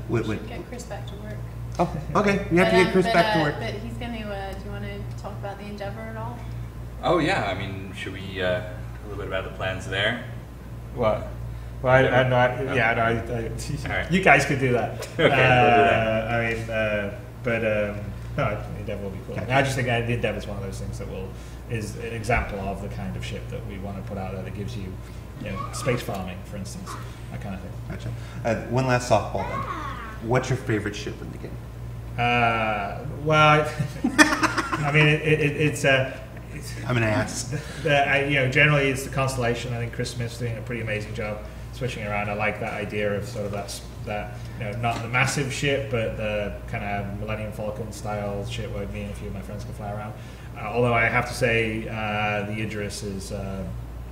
We should get Chris back to work. Oh, okay. We have to get Chris back to work. But he's going to, do you want to talk about the Endeavor at all? Oh yeah, I mean, should we a little bit about the plans there? What? Well, Alright. you guys could do that. Okay, we'll do that. No, Endeavor will be cool. I just think the Endeavor is one of those things that is an example of the kind of ship that we want to put out there that gives you, space farming, for instance, that kind of thing. Gotcha. One last softball then. What's your favorite ship in the game? Well, I mean, it's I'm gonna ask. Generally it's the Constellation. I think Chris Smith's doing a pretty amazing job switching around. I like that idea of sort of that not the massive ship, but the kind of Millennium Falcon style ship where me and a few of my friends can fly around. Although I have to say, the Idris is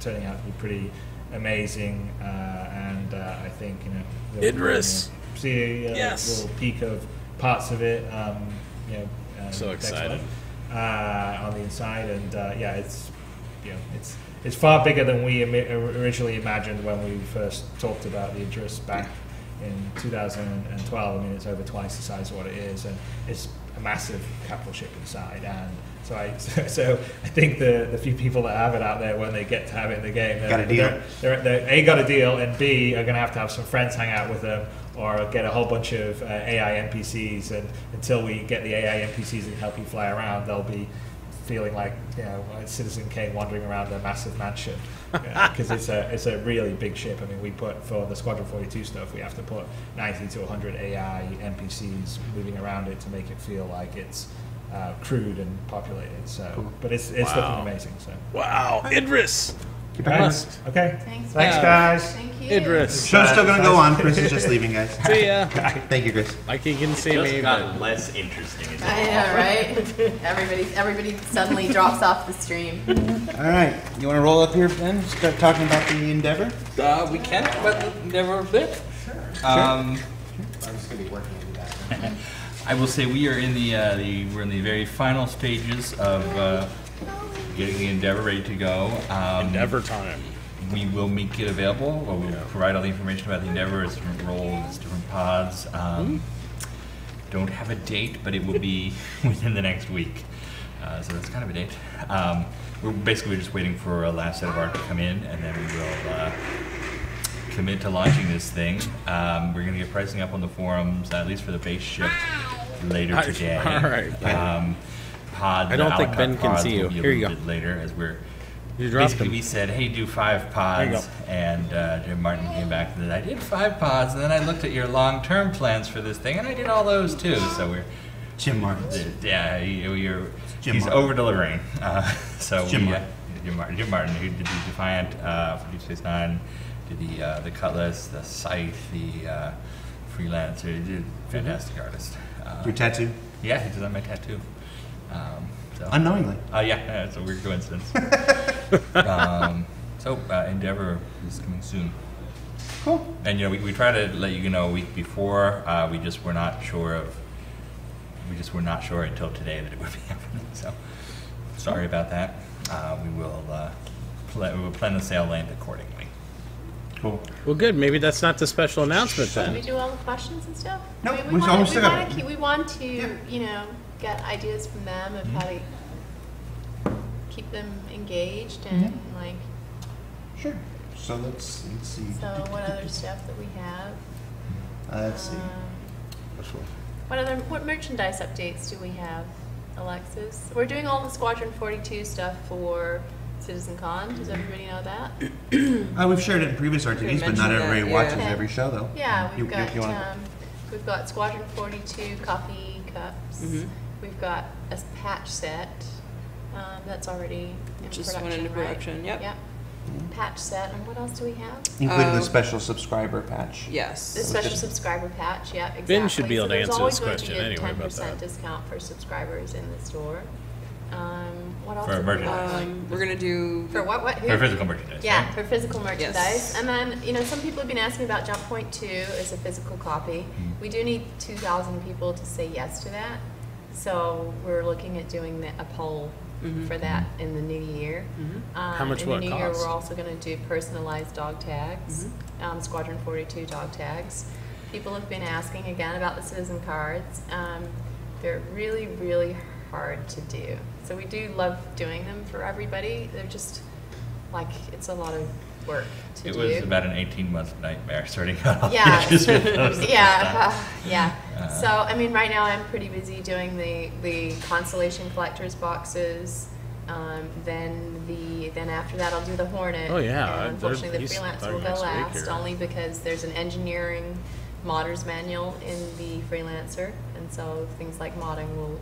turning out to be pretty amazing, and I think Idris. See a Yes. little peek of parts of it. So excited. On the inside, and it's far bigger than we originally imagined when we first talked about the Idris back in 2012. I mean, it's over twice the size of what it is, and it's a massive capital ship inside. And so I think the few people that have it out there, when they get to have it in the game, got a deal. They're A, got a deal, and B, are going to have some friends hang out with them, or get a whole bunch of AI NPCs, and until we get the AI NPCs that help you fly around, they'll be feeling like Citizen Kane wandering around their massive mansion, because it's a really big ship. I mean, we put for the Squadron 42 stuff, we have to put 90 to 100 AI NPCs moving around it to make it feel like it's crewed and populated. So, Cool. But it's looking amazing. So Wow, Idris. Keep back Right. on. Okay. Thanks, Guys. Thank you. Idris. Show's still gonna go on. Chris is just leaving, guys. See ya. Thank you, Chris. Like you can see Just me, got but less interesting. Isn't I it? know, right? Everybody suddenly drops off the stream. All right, you want to roll up here, Ben? Start talking about the Endeavor. We can, but never a bit. I'm just gonna be working on that. I will say we are in we're in the very final stages of getting the Endeavor ready to go. Endeavor time. We will make it available. Or we'll provide all the information about the Endeavor, its different roles, its different pods. Don't have a date, but it will be within the next week. So that's kind of a date. We're just waiting for a last set of art to come in, and then we will commit to launching this thing. We're going to get pricing up on the forums, at least for the base ship, later today. All right. Pod, I don't think a la Ben carte can pods see you. will be a Here you little go. bit later, as we're You dropped basically them. we said, hey, do 5 There you pods, go. and Jim Martin came back and said, I did 5 pods, and then I looked at your long-term plans for this thing, and I did all those too. So we're Jim Martins. he's Martin. over-delivering. So Jim we, Martin. Jim Martin, who did the Defiant for Deep Space Nine, did the Cutlass, the Scythe, the Freelancer. He did fantastic artist. Your tattoo? Yeah, he designed my tattoo. Unknowingly. Yeah, it's a weird coincidence. Endeavor is coming soon. Cool. And we try to let you know a week before. We just were not sure until today that it would be happening. So sorry about that. We will plan the sail length accordingly. Cool. Well, good. Maybe that's not the special announcement Should we then. do all the questions and stuff? No, I mean, we want still got it. we want to, you know, get ideas from them of how to keep them engaged and like. Sure. So let's see. So what other stuff that we have? Let's see. What merchandise updates do we have, Alexis? We're doing all the Squadron 42 stuff for CitizenCon. Does everybody know that? We've shared it in previous RTVs, but not mentioned everybody that, yeah. watches Okay. every show, though. Yeah, we've wanna- we've got Squadron 42 coffee cups. We've got a patch set that's already in Just production. went into right? production, yep. Yep. Patch set, and what else do we have? Including the Oh. special subscriber patch. Yes. The special subscriber patch, yeah, exactly. Ben should be able to there's answer always this going to be question a anyway about 10% that. discount for subscribers in the store. What else? For have we got? merchandise. We're gonna do. For what? Who? For physical merchandise. Yeah, right? for physical merchandise. Yes. And then, you know, some people have been asking about Jump Point 2 as a physical copy. We do need 2,000 people to say yes to that. So we're looking at doing a poll for that in the new year. How much in will the it new year, cost? we're also going to do personalized dog tags, Squadron 42 dog tags. People have been asking again about the citizen cards. They're really, really hard to do. So we do love doing them for everybody. They're just like, it's a lot of work to It do. was about an 18-month nightmare sorting out all the Yeah. issues with those. Yeah, yeah. So, I mean, right now I'm pretty busy doing the Constellation Collectors boxes. Then after that I'll do the Hornet. Oh, yeah. And unfortunately, the He's Freelancer starting will go next week last, here. only because there's an engineering modder's manual in the Freelancer, and so things like modding will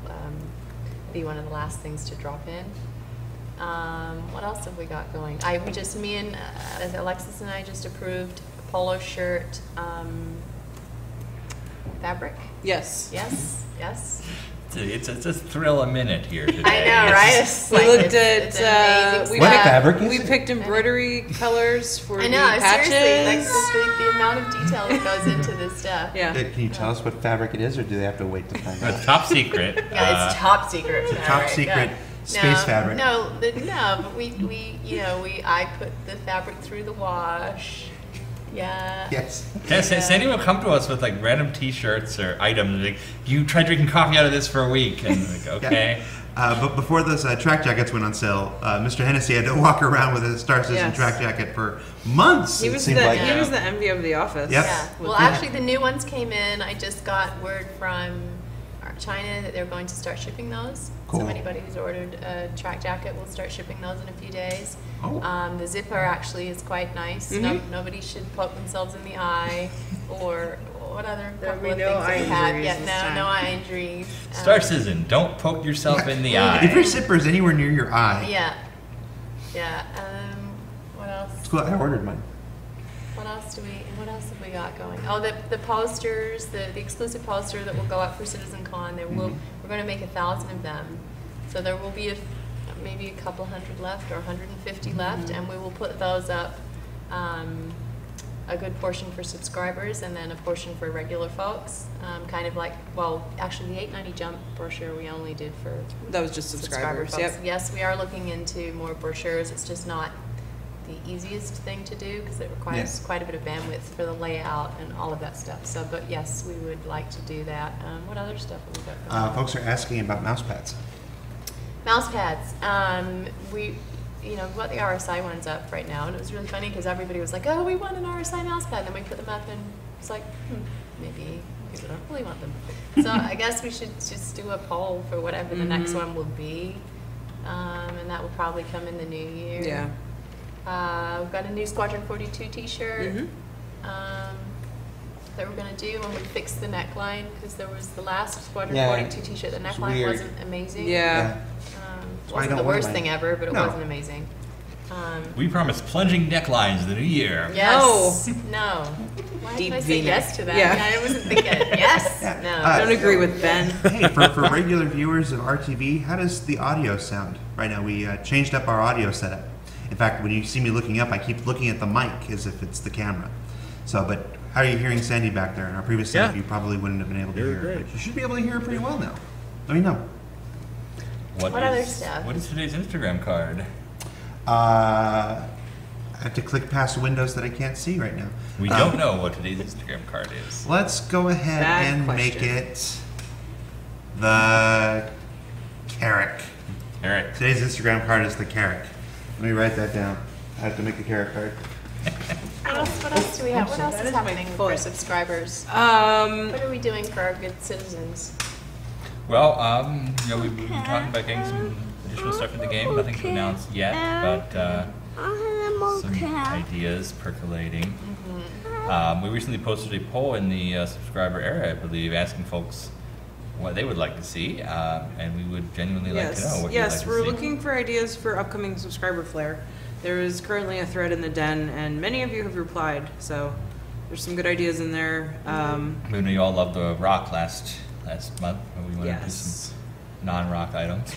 be one of the last things to drop in. What else have we got going? Me and Alexis and I just approved a polo shirt fabric. Yes. Yes, yes. It's a thrill a minute here today. I know, right? It's We like, looked it's at. amazing We What stuff. fabric is We it? picked embroidery colors for I the know, patches. seriously, like the amount of detail that goes into this stuff. Yeah. Can you tell us what fabric it is, or do they have to wait to find It's out? top secret. Yeah, it's top secret. It's a top fabric, secret yeah. space fabric. No, but I put the fabric through the wash. Yeah. Yes. Yeah, Sandy will come to us with like random T-shirts or items. Like, you tried drinking coffee out of this for a week, and like, okay. But before those track jackets went on sale, Mr. Hennessy had to walk around with a Star Citizen Yes. track jacket for months. He it was seemed the like. he was the envy of the office. Yep. Yeah. Well, actually, the new ones came in. I just got word from China that they're going to start shipping those. Cool. So anybody who's ordered a track jacket will start shipping those in a few days. Oh. The zipper actually is quite nice. Nobody should poke themselves in the eye or what other There'll couple be of no things that eye we had. injuries Yeah, this no, time. no eye injuries. Star Citizen, don't poke yourself in the eye. If your zipper is anywhere near your eye, Yeah. Yeah. What else? it's cool. I ordered mine. What else have we got going? Oh, the posters, the exclusive poster that will go up for CitizenCon. We're going to make 1,000 of them, so there will be maybe a couple hundred left or 150 left, and we will put those up. A good portion for subscribers, and then a portion for regular folks. Kind of like, well, actually, the 890 Jump brochure we only did for That was just subscribers. folks. Yep. Yes, we are looking into more brochures. It's just not the easiest thing to do because it requires quite a bit of bandwidth for the layout and all of that stuff. So, but yes, we would like to do that. What other stuff have we got going on? Folks are asking about mouse pads. Mouse pads. We've got the RSI ones up right now, and it was really funny because everybody was like, "Oh, we want an RSI mouse pad." And then we put them up, and it's like, maybe people don't really want them. So I guess we should just do a poll for whatever the next one will be, and that will probably come in the new year. Yeah. We've got a new Squadron 42 T-shirt that we're going to do when we fix the neckline, because there was the last Squadron 42 T-shirt. The neckline weird. wasn't amazing. Yeah. It why I wasn't the don't wear worst mine. thing ever, but it No. wasn't amazing. We promise plunging necklines in the new year. Yes. No. Why Deep did I say V-neck. yes to that? Yeah. I wasn't thinking yes. Yeah. No. I don't agree with Ben. Hey, for regular viewers of RtV, how does the audio sound right now? We changed up our audio setup. In fact, when you see me looking up, I keep looking at the mic as if it's the camera. So, but how are you hearing Sandy back there? In our previous setup, you probably wouldn't have been able to You're hear her. great. But you should be able to hear her pretty well now. Let me know. What other stuff? What is today's Instagram card? I have to click past windows that I can't see right now. We don't know what today's Instagram card is. Let's go ahead Bad and make question. it the Carrick. Eric. Today's Instagram card is the Carrick. Let me write that down. I have to make a Carrick card. What else do we have? What else that is is my happening for foot. subscribers? What are we doing for our good citizens? Well, we've been talking about getting some additional stuff in the game. Nothing to announce yet, but some ideas percolating. We recently posted a poll in the subscriber area, I believe, asking folks what they would like to see, and we would genuinely like to know what you'd like to see. We're looking for ideas for upcoming subscriber flare. There is currently a thread in the den, and many of you have replied, so there's some good ideas in there. I mean, we all loved the rock last month, and we wanted to do Yes. some non-rock items.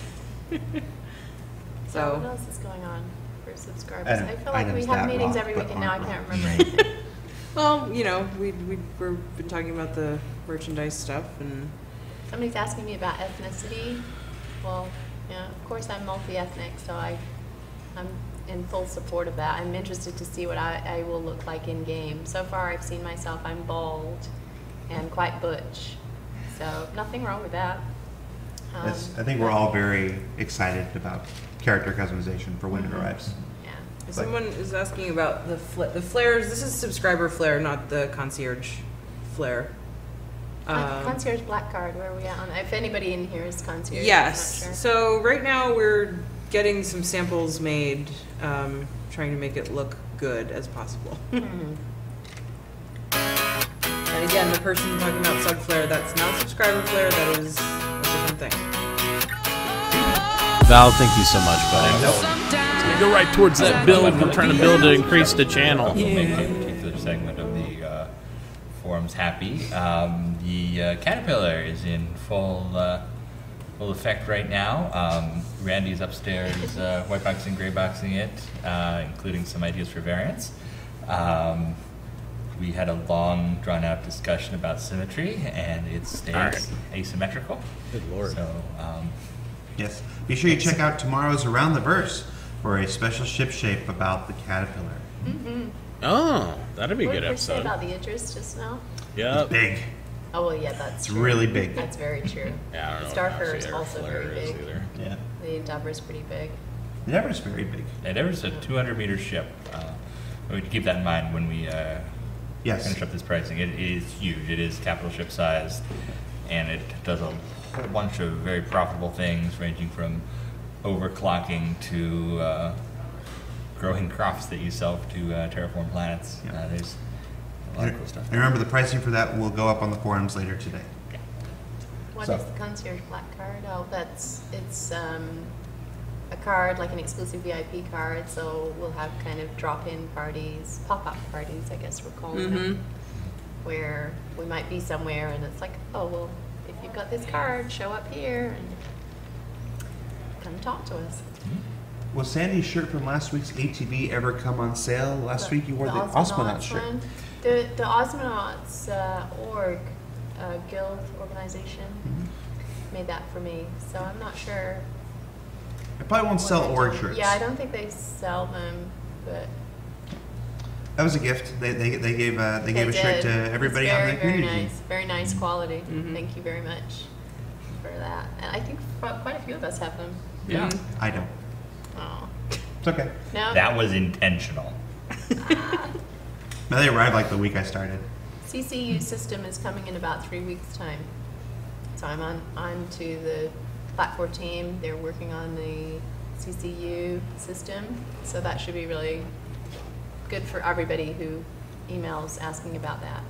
So what else is going on for subscribers? Item- I feel like we items have that meetings rock, every but week and now I aren't can't rock. remember anything. Well, we've been talking about the merchandise stuff, and Somebody's asking me about ethnicity. Well, yeah, of course I'm multi-ethnic, so I'm in full support of that. I'm interested to see what I will look like in game. So far I've seen myself, I'm bald and quite butch. So nothing wrong with that. I think we're all very excited about character customization for when it arrives. Yeah. someone is asking about the flares. This is subscriber flare, not the concierge flare. Concierge black card, where are we at on that? If anybody in here is concierge, Yes. I'm not sure. So right now we're getting some samples made, trying to make it look good as possible. And again, the person talking about sub flare, that's not subscriber flare, that is a different thing. Val, thank you so much, buddy. Go right towards that build. We're trying to build to increase the channel. Make a particular segment of the forums happy. The Caterpillar is in full effect right now. Randy's upstairs white boxing, gray boxing it, including some ideas for variants. We had a long, drawn-out discussion about symmetry, and it stays asymmetrical. Good lord. So, Yes. Be sure you check out tomorrow's Around the Verse for a special ship shape about the Caterpillar. Oh, that'd be a What good did we say episode. about the Idris just now? Yep. Big. Oh, well, yeah, that's It's true. really big. That's very true. Yeah, I don't know. Starfarer what is Nazi also Flare very is big. either. Yeah. The Endeavor is pretty big. The Everest is very big. Endeavor's a 200-meter ship. We need to keep that in mind when we Yes. finish up this pricing. It is huge. It is capital ship sized, and it does a whole bunch of very profitable things, ranging from overclocking to growing crops that you sell to terraform planets. Yeah. There's a lot of cool stuff. And remember, the pricing for that will go up on the forums later today. What So- is the concierge black card? Oh, it's a card, like an exclusive VIP card, so we'll have kind of drop-in parties, pop-up parties, I guess we're calling them, where we might be somewhere and it's like, oh, well, if you've got this card, show up here and come talk to us. Was Sandy's shirt from last week's ATV ever come on sale? Last week you wore the Osmonaut shirt. one. The Osmonauts guild organization made that for me, so I'm not sure. I probably won't what sell they're org doing. shirts. Yeah, I don't think they sell them, but That was a gift. They gave a shirt to everybody it's on very, the community. Very nice, very nice quality. Thank you very much for that. And I think quite a few of us have them. Yeah. I don't. Oh, It's okay. no. That was intentional. Now they arrived like the week I started. CCU system is coming in about 3 weeks' time. So I'm on to the platform team. They're working on the CCU system. So that should be really good for everybody who emails asking about that.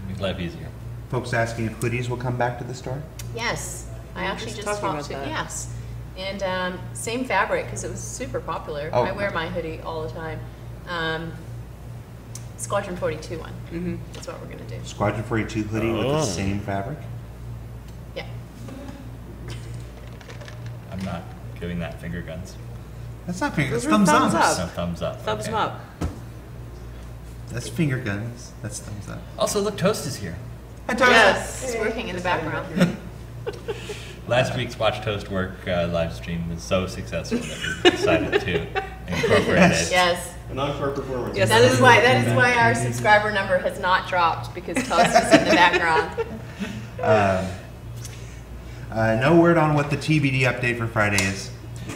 Make life easier. Folks asking if hoodies will come back to the store. Yes, I We were actually just just talking talked to, about that. yes. And same fabric, because it was super popular. Oh. I wear my hoodie all the time. Squadron 42 one. That's what we're going to do. Squadron 42 hoodie with Oh. the same fabric. Yeah. I'm not giving that finger guns. That's not finger. Those That's are thumbs thumbs up. up. No, thumbs up. Thumbs okay. up. That's finger guns. That's thumbs up. Also, look, Toast is here. I told Yes, it's working in the background. Last week's Watch Toast Work live stream was so successful that we decided to incorporate Yes. it. Yes. non-core performance. Yes, That is why our subscriber number has not dropped, because Toast is in the background. No word on what the TBD update for Friday is.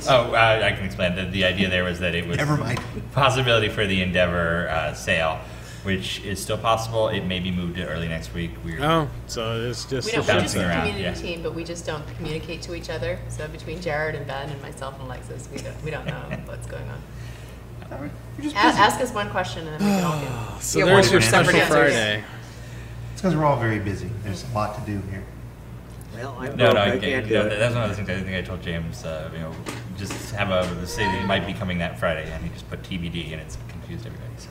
Oh, I can explain. The idea there was that it was Never mind. possibility for the Endeavor sale, which is still possible. It may be moved to early next week. Oh, so it's just We're just a around, community yeah. team, but we just don't communicate to each other. So between Jared and Ben and myself and Alexis, we don't know what's going on. Ask us one question and then we can all get. So Yeah, there's well, your we're separate special answers. Friday. It's because we're all very busy. There's a lot to do here. Well, I'm No, broke. no, I can't do it. that's one of the things I think I told James. Just have say that it might be coming that Friday, and he just put TBD, and it's confused everybody. So,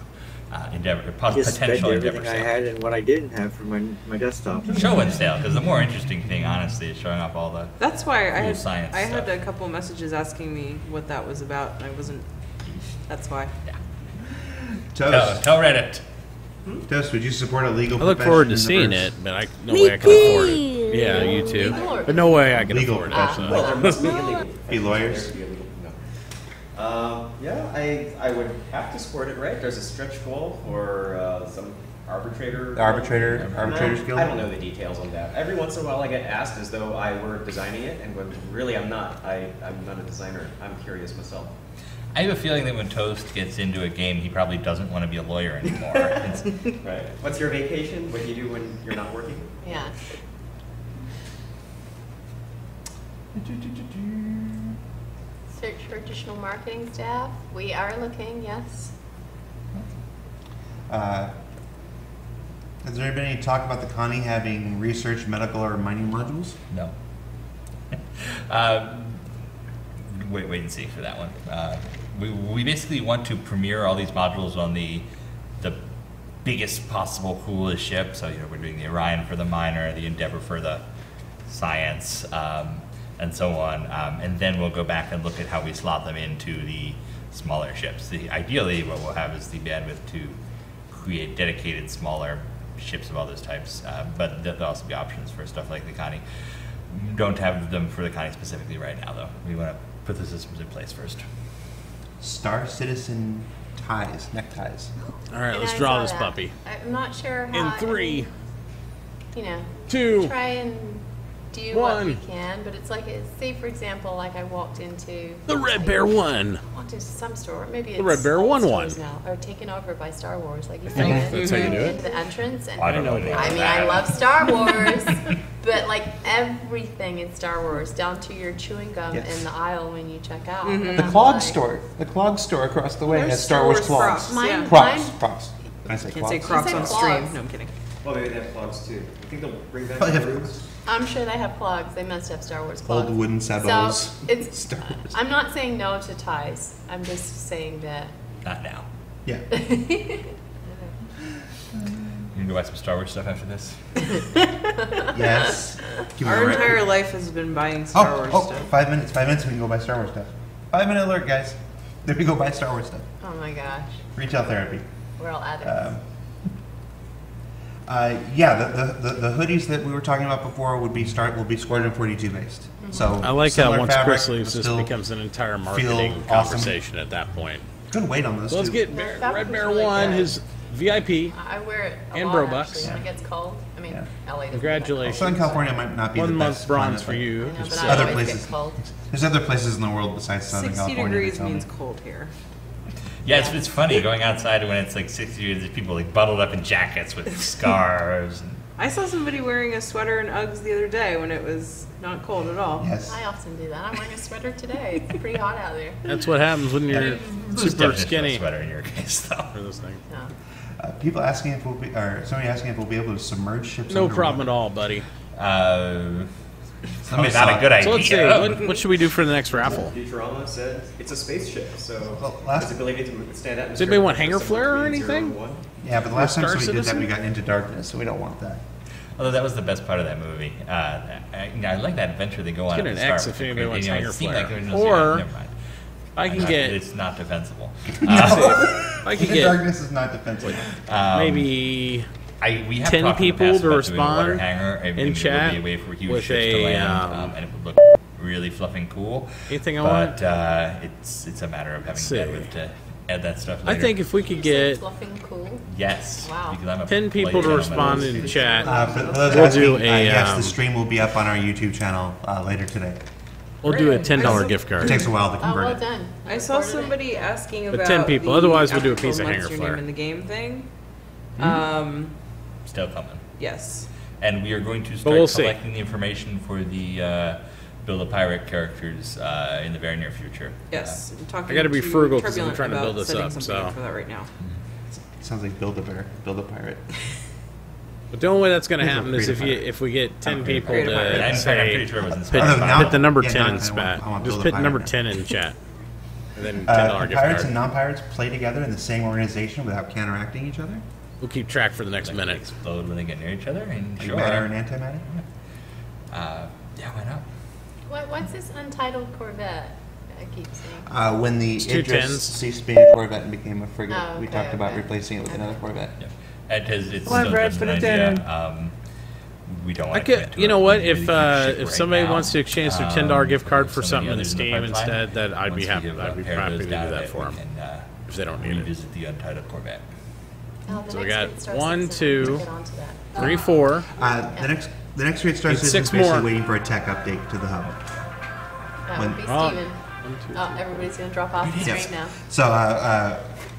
Endeavor, Just spent potential Endeavor everything I sale. had and what I didn't have for my desktop. Show and sale, because the more interesting thing, honestly, is showing off all the. That's why I Cool had science I had stuff. a couple messages asking me what that was about, and I wasn't. That's why. Toast. Tell Reddit. Toast, would you support a legal I look profession forward in to the seeing verse? it, but no way I can afford it. Yeah, you too. Legal or- But no way I can Legal afford it. profession. so. Well, there must be illegal. Be lawyers? There would be illegal, no. Yeah, I would have to support it, right? There's a stretch goal for some arbitrator. The Arbitrators Guild? I don't know the details on that. Every once in a while I get asked as though I were designing it, and when really I'm not. I'm not a designer. I'm curious myself. I have a feeling that when Toast gets into a game, he probably doesn't want to be a lawyer anymore. It's- Right. What's your vacation? What do you do when you're not working? Yeah. Search for additional marketing staff. We are looking, yes. Has there been any talk about the Connie having research, medical, or mining modules? No. Wait and see for that one. We basically want to premiere all these modules on the biggest possible, coolest ship. So we're doing the Orion for the miner, the Endeavor for the science, and so on. And then we'll go back and look at how we slot them into the smaller ships. Ideally, what we'll have is the bandwidth to create dedicated smaller ships of all those types. But there'll also be options for stuff like the Connie. Don't have them for the Connie specifically right now, though. We want to put the systems in place first. Star Citizen neckties. All right, And let's I draw saw this that. puppy. I'm not sure how. In 3, You know, 2, try and do what we 1. can, but it's like, say for example, like I walked into. The Red Bear 1. Walked into some store, maybe it's The Red Bear all 1 stores one. now, or taken over by Star Wars. Like you think go in, that's how you do it? into the entrance, and I don't know anything I about mean, that. I love Star Wars, but like everything in Star Wars, down to your chewing gum Yes. in the aisle when you check out. Mm-hmm. And The I'm Clog like, store. The Clog store across the way There's has Star Wars Star Wars clogs. Crocs. Mine, Yeah. Crocs. mine, Crocs. Can I say Can't say clogs? Crocs said on clogs. stream. No, I'm kidding. Well, maybe they have clogs too. I think they'll bring back Probably have rooms. I'm sure they have clogs. They must have Star Wars clogs. Old wooden sabots. So it's. Star Wars. I'm not saying no to ties. I'm just saying that. Not now. Yeah. You can go buy some Star Wars stuff after this. Yes. Give me Our a right- entire life has been buying Star Wars stuff. 5 minutes. 5 minutes. We can go buy Star Wars stuff. 5-minute alert, guys. There we go. Buy Star Wars stuff. Oh my gosh, Retail therapy. we're all addicts. Yeah, the hoodies that we were talking about before will be Squadron 42 based. So I like how similar once fabric, Chris leaves, this still becomes an entire feel marketing awesome. conversation at that point. Couldn't wait on those. So let's too. get That Red was Bear really 1, good. his VIP. I wear it a and lot Brobucks. actually when it gets cold. I mean, Yeah. LA doesn't get Congratulations. Southern California might not be 1 the month best bronze climate, for but you. I know, There's but I other always places. get cold. There's other places in the world besides Southern 60 California. degrees that tell me. means cold here. Yeah, it's funny going outside when it's like 60 degrees. There's people like bundled up in jackets with scarves. And I saw somebody wearing a sweater and Uggs the other day when it was not cold at all. Yes. I often do that. I'm wearing a sweater today. It's pretty hot out there. That's what happens when you're Who's super definition of skinny. sweater in your case, though? For this thing. No. People asking if we'll be, or somebody asking if we'll be able to submerge ships. No underwater. problem at all, buddy. Probably not a good idea. So let's see. What should we do for the next raffle? Futurama said it's a spaceship, so Well, last- its ability to withstand atmosphere. Does anybody want pressure hanger somewhere flare or between 0 anything? and 1. Yeah, but the last time Star somebody did that, we Citizen? got into darkness, so we don't want that. Although that was the best part of that movie. I like that adventure they go on. Get at an the start X with if the anybody crazy- wants you know, it hanger seemed flare. like there was- Or- never mind. I can get. It's not defensible. I can get Darkness is not defensive. maybe We have 10 talked in the people past to about doing a water respond hanger, and in maybe chat there would be a way for huge with ships to a, land, and it would look really fluffing cool. anything I But want. it's a matter of having see. bandwidth to add that stuff I later. think if we could You get said fluffing cool. Yes. Wow. Because I'm a 10 people to polite respond gentleman. in chat, For those We'll asking, do a, yes, the um, stream will be up on our YouTube channel later today. we'll do a Great. $10 gift It card. takes a while to Oh, convert well it. done. I saw Recorded it. somebody asking But about 10 people. the Otherwise, we'll do a after piece of 12 hanger months, your flare. name in the game thing. Still coming. Yes. And we are going to But start we'll see. collecting the information for the Build a Pirate characters in the very near future. Yes. I'm talking I gotta be to frugal 'cause I'm Turbulent trying to about build this setting up, something so. for that right now. Sounds like build a bear, build a pirate. But the only way that's going to Here's a happen is creative if we get 10 people Creative pirate. In to fact, I'm say, pretty sure it was hit, inspired Oh, no, by now- hit the number yeah, 10 now in I want spat. Build Just a hit Pirate number now. 10 in chat. And then $10 gift Pirates and card. non-pirates play together in the same organization without counteracting each other? We'll keep track for the next like minute. explode when they get near each other. And Like sure. matter and antimatter? Yeah, why not? What's this untitled Corvette? I keep saying. When the It's two Idris tens. ceased being a Corvette and became a frigate, Oh, we okay, talked about okay. replacing it with Okay. another Corvette. Yeah. Because it's Come on, still Brad, just put an it down. idea. We don't I want to could, commit to you it. know what? We really If can't ship if right somebody now. wants to exchange their $10 gift card for some of something the in others in the Steam pipeline, instead, that I'd be once we happy. have I'd be a pair of happy those to do down, that for we them can, if they don't need it. revisit the Untitled Corvette. Oh, the So we next got grade starts 1, next time. 2, Get onto that. 3, 4. The next grade starts Need is 6 basically more. waiting for a tech update to the hub. That When- would be Oh. Steven. Oh, everybody's gonna drop off the Yes. screen now. So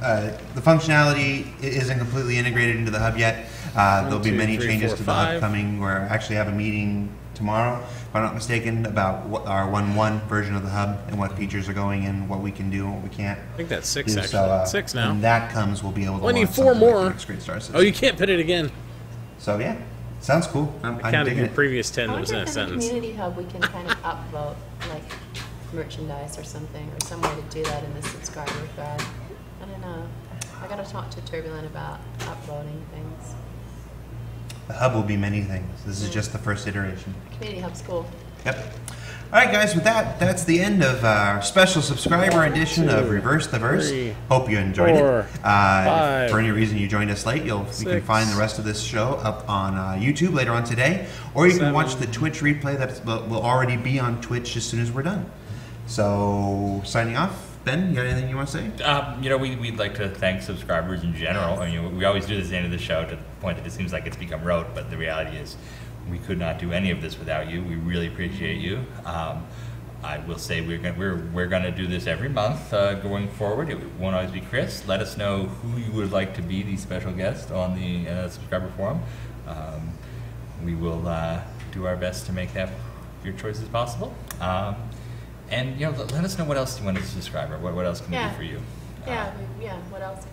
the functionality isn't completely integrated into the hub yet. There'll be 2, many 3, changes 4, to the hub 5. coming. We're actually have a meeting tomorrow, if I'm not mistaken, about what our 1.1 version of the hub and what features are going in, what we can do and what we can't. I think that's 6 do. actually. So, 6 now. When that comes, we'll be able to I need launch 4 something like the more. next grade star system. Oh, you can't put it again. So yeah, sounds cool. I'm Counted digging your it. previous 10 I that was wonder in a if in the sentence. community hub we can kind of upvote like merchandise or something, or some way to do that in the subscriber thread. I don't know. I gotta talk to Turbulent about upvoting things. The hub will be many things. This is just the first iteration. Community hub's cool. Yep. All right, guys. With that, that's the end of our special subscriber edition of 2, Reverse the Verse. 3, Hope you enjoyed 4, it. If 5, for any reason you joined us late, you can 6, find the rest of this show up on YouTube later on today, or you can 7. watch the Twitch replay that will already be on Twitch as soon as we're done. So, signing off. Ben, you got anything you want to say? We'd like to thank subscribers in general. I mean, we always do this at the end of the show to the point that it seems like it's become rote, but the reality is we could not do any of this without you. We really appreciate you. I will say we're going to do this every month going forward. It won't always be Chris. Let us know who you would like to be the special guest on the subscriber forum. We will do our best to make that your choice as possible. And let us know what else you want as a subscriber. What else can we Yeah. do for you? Yeah, what else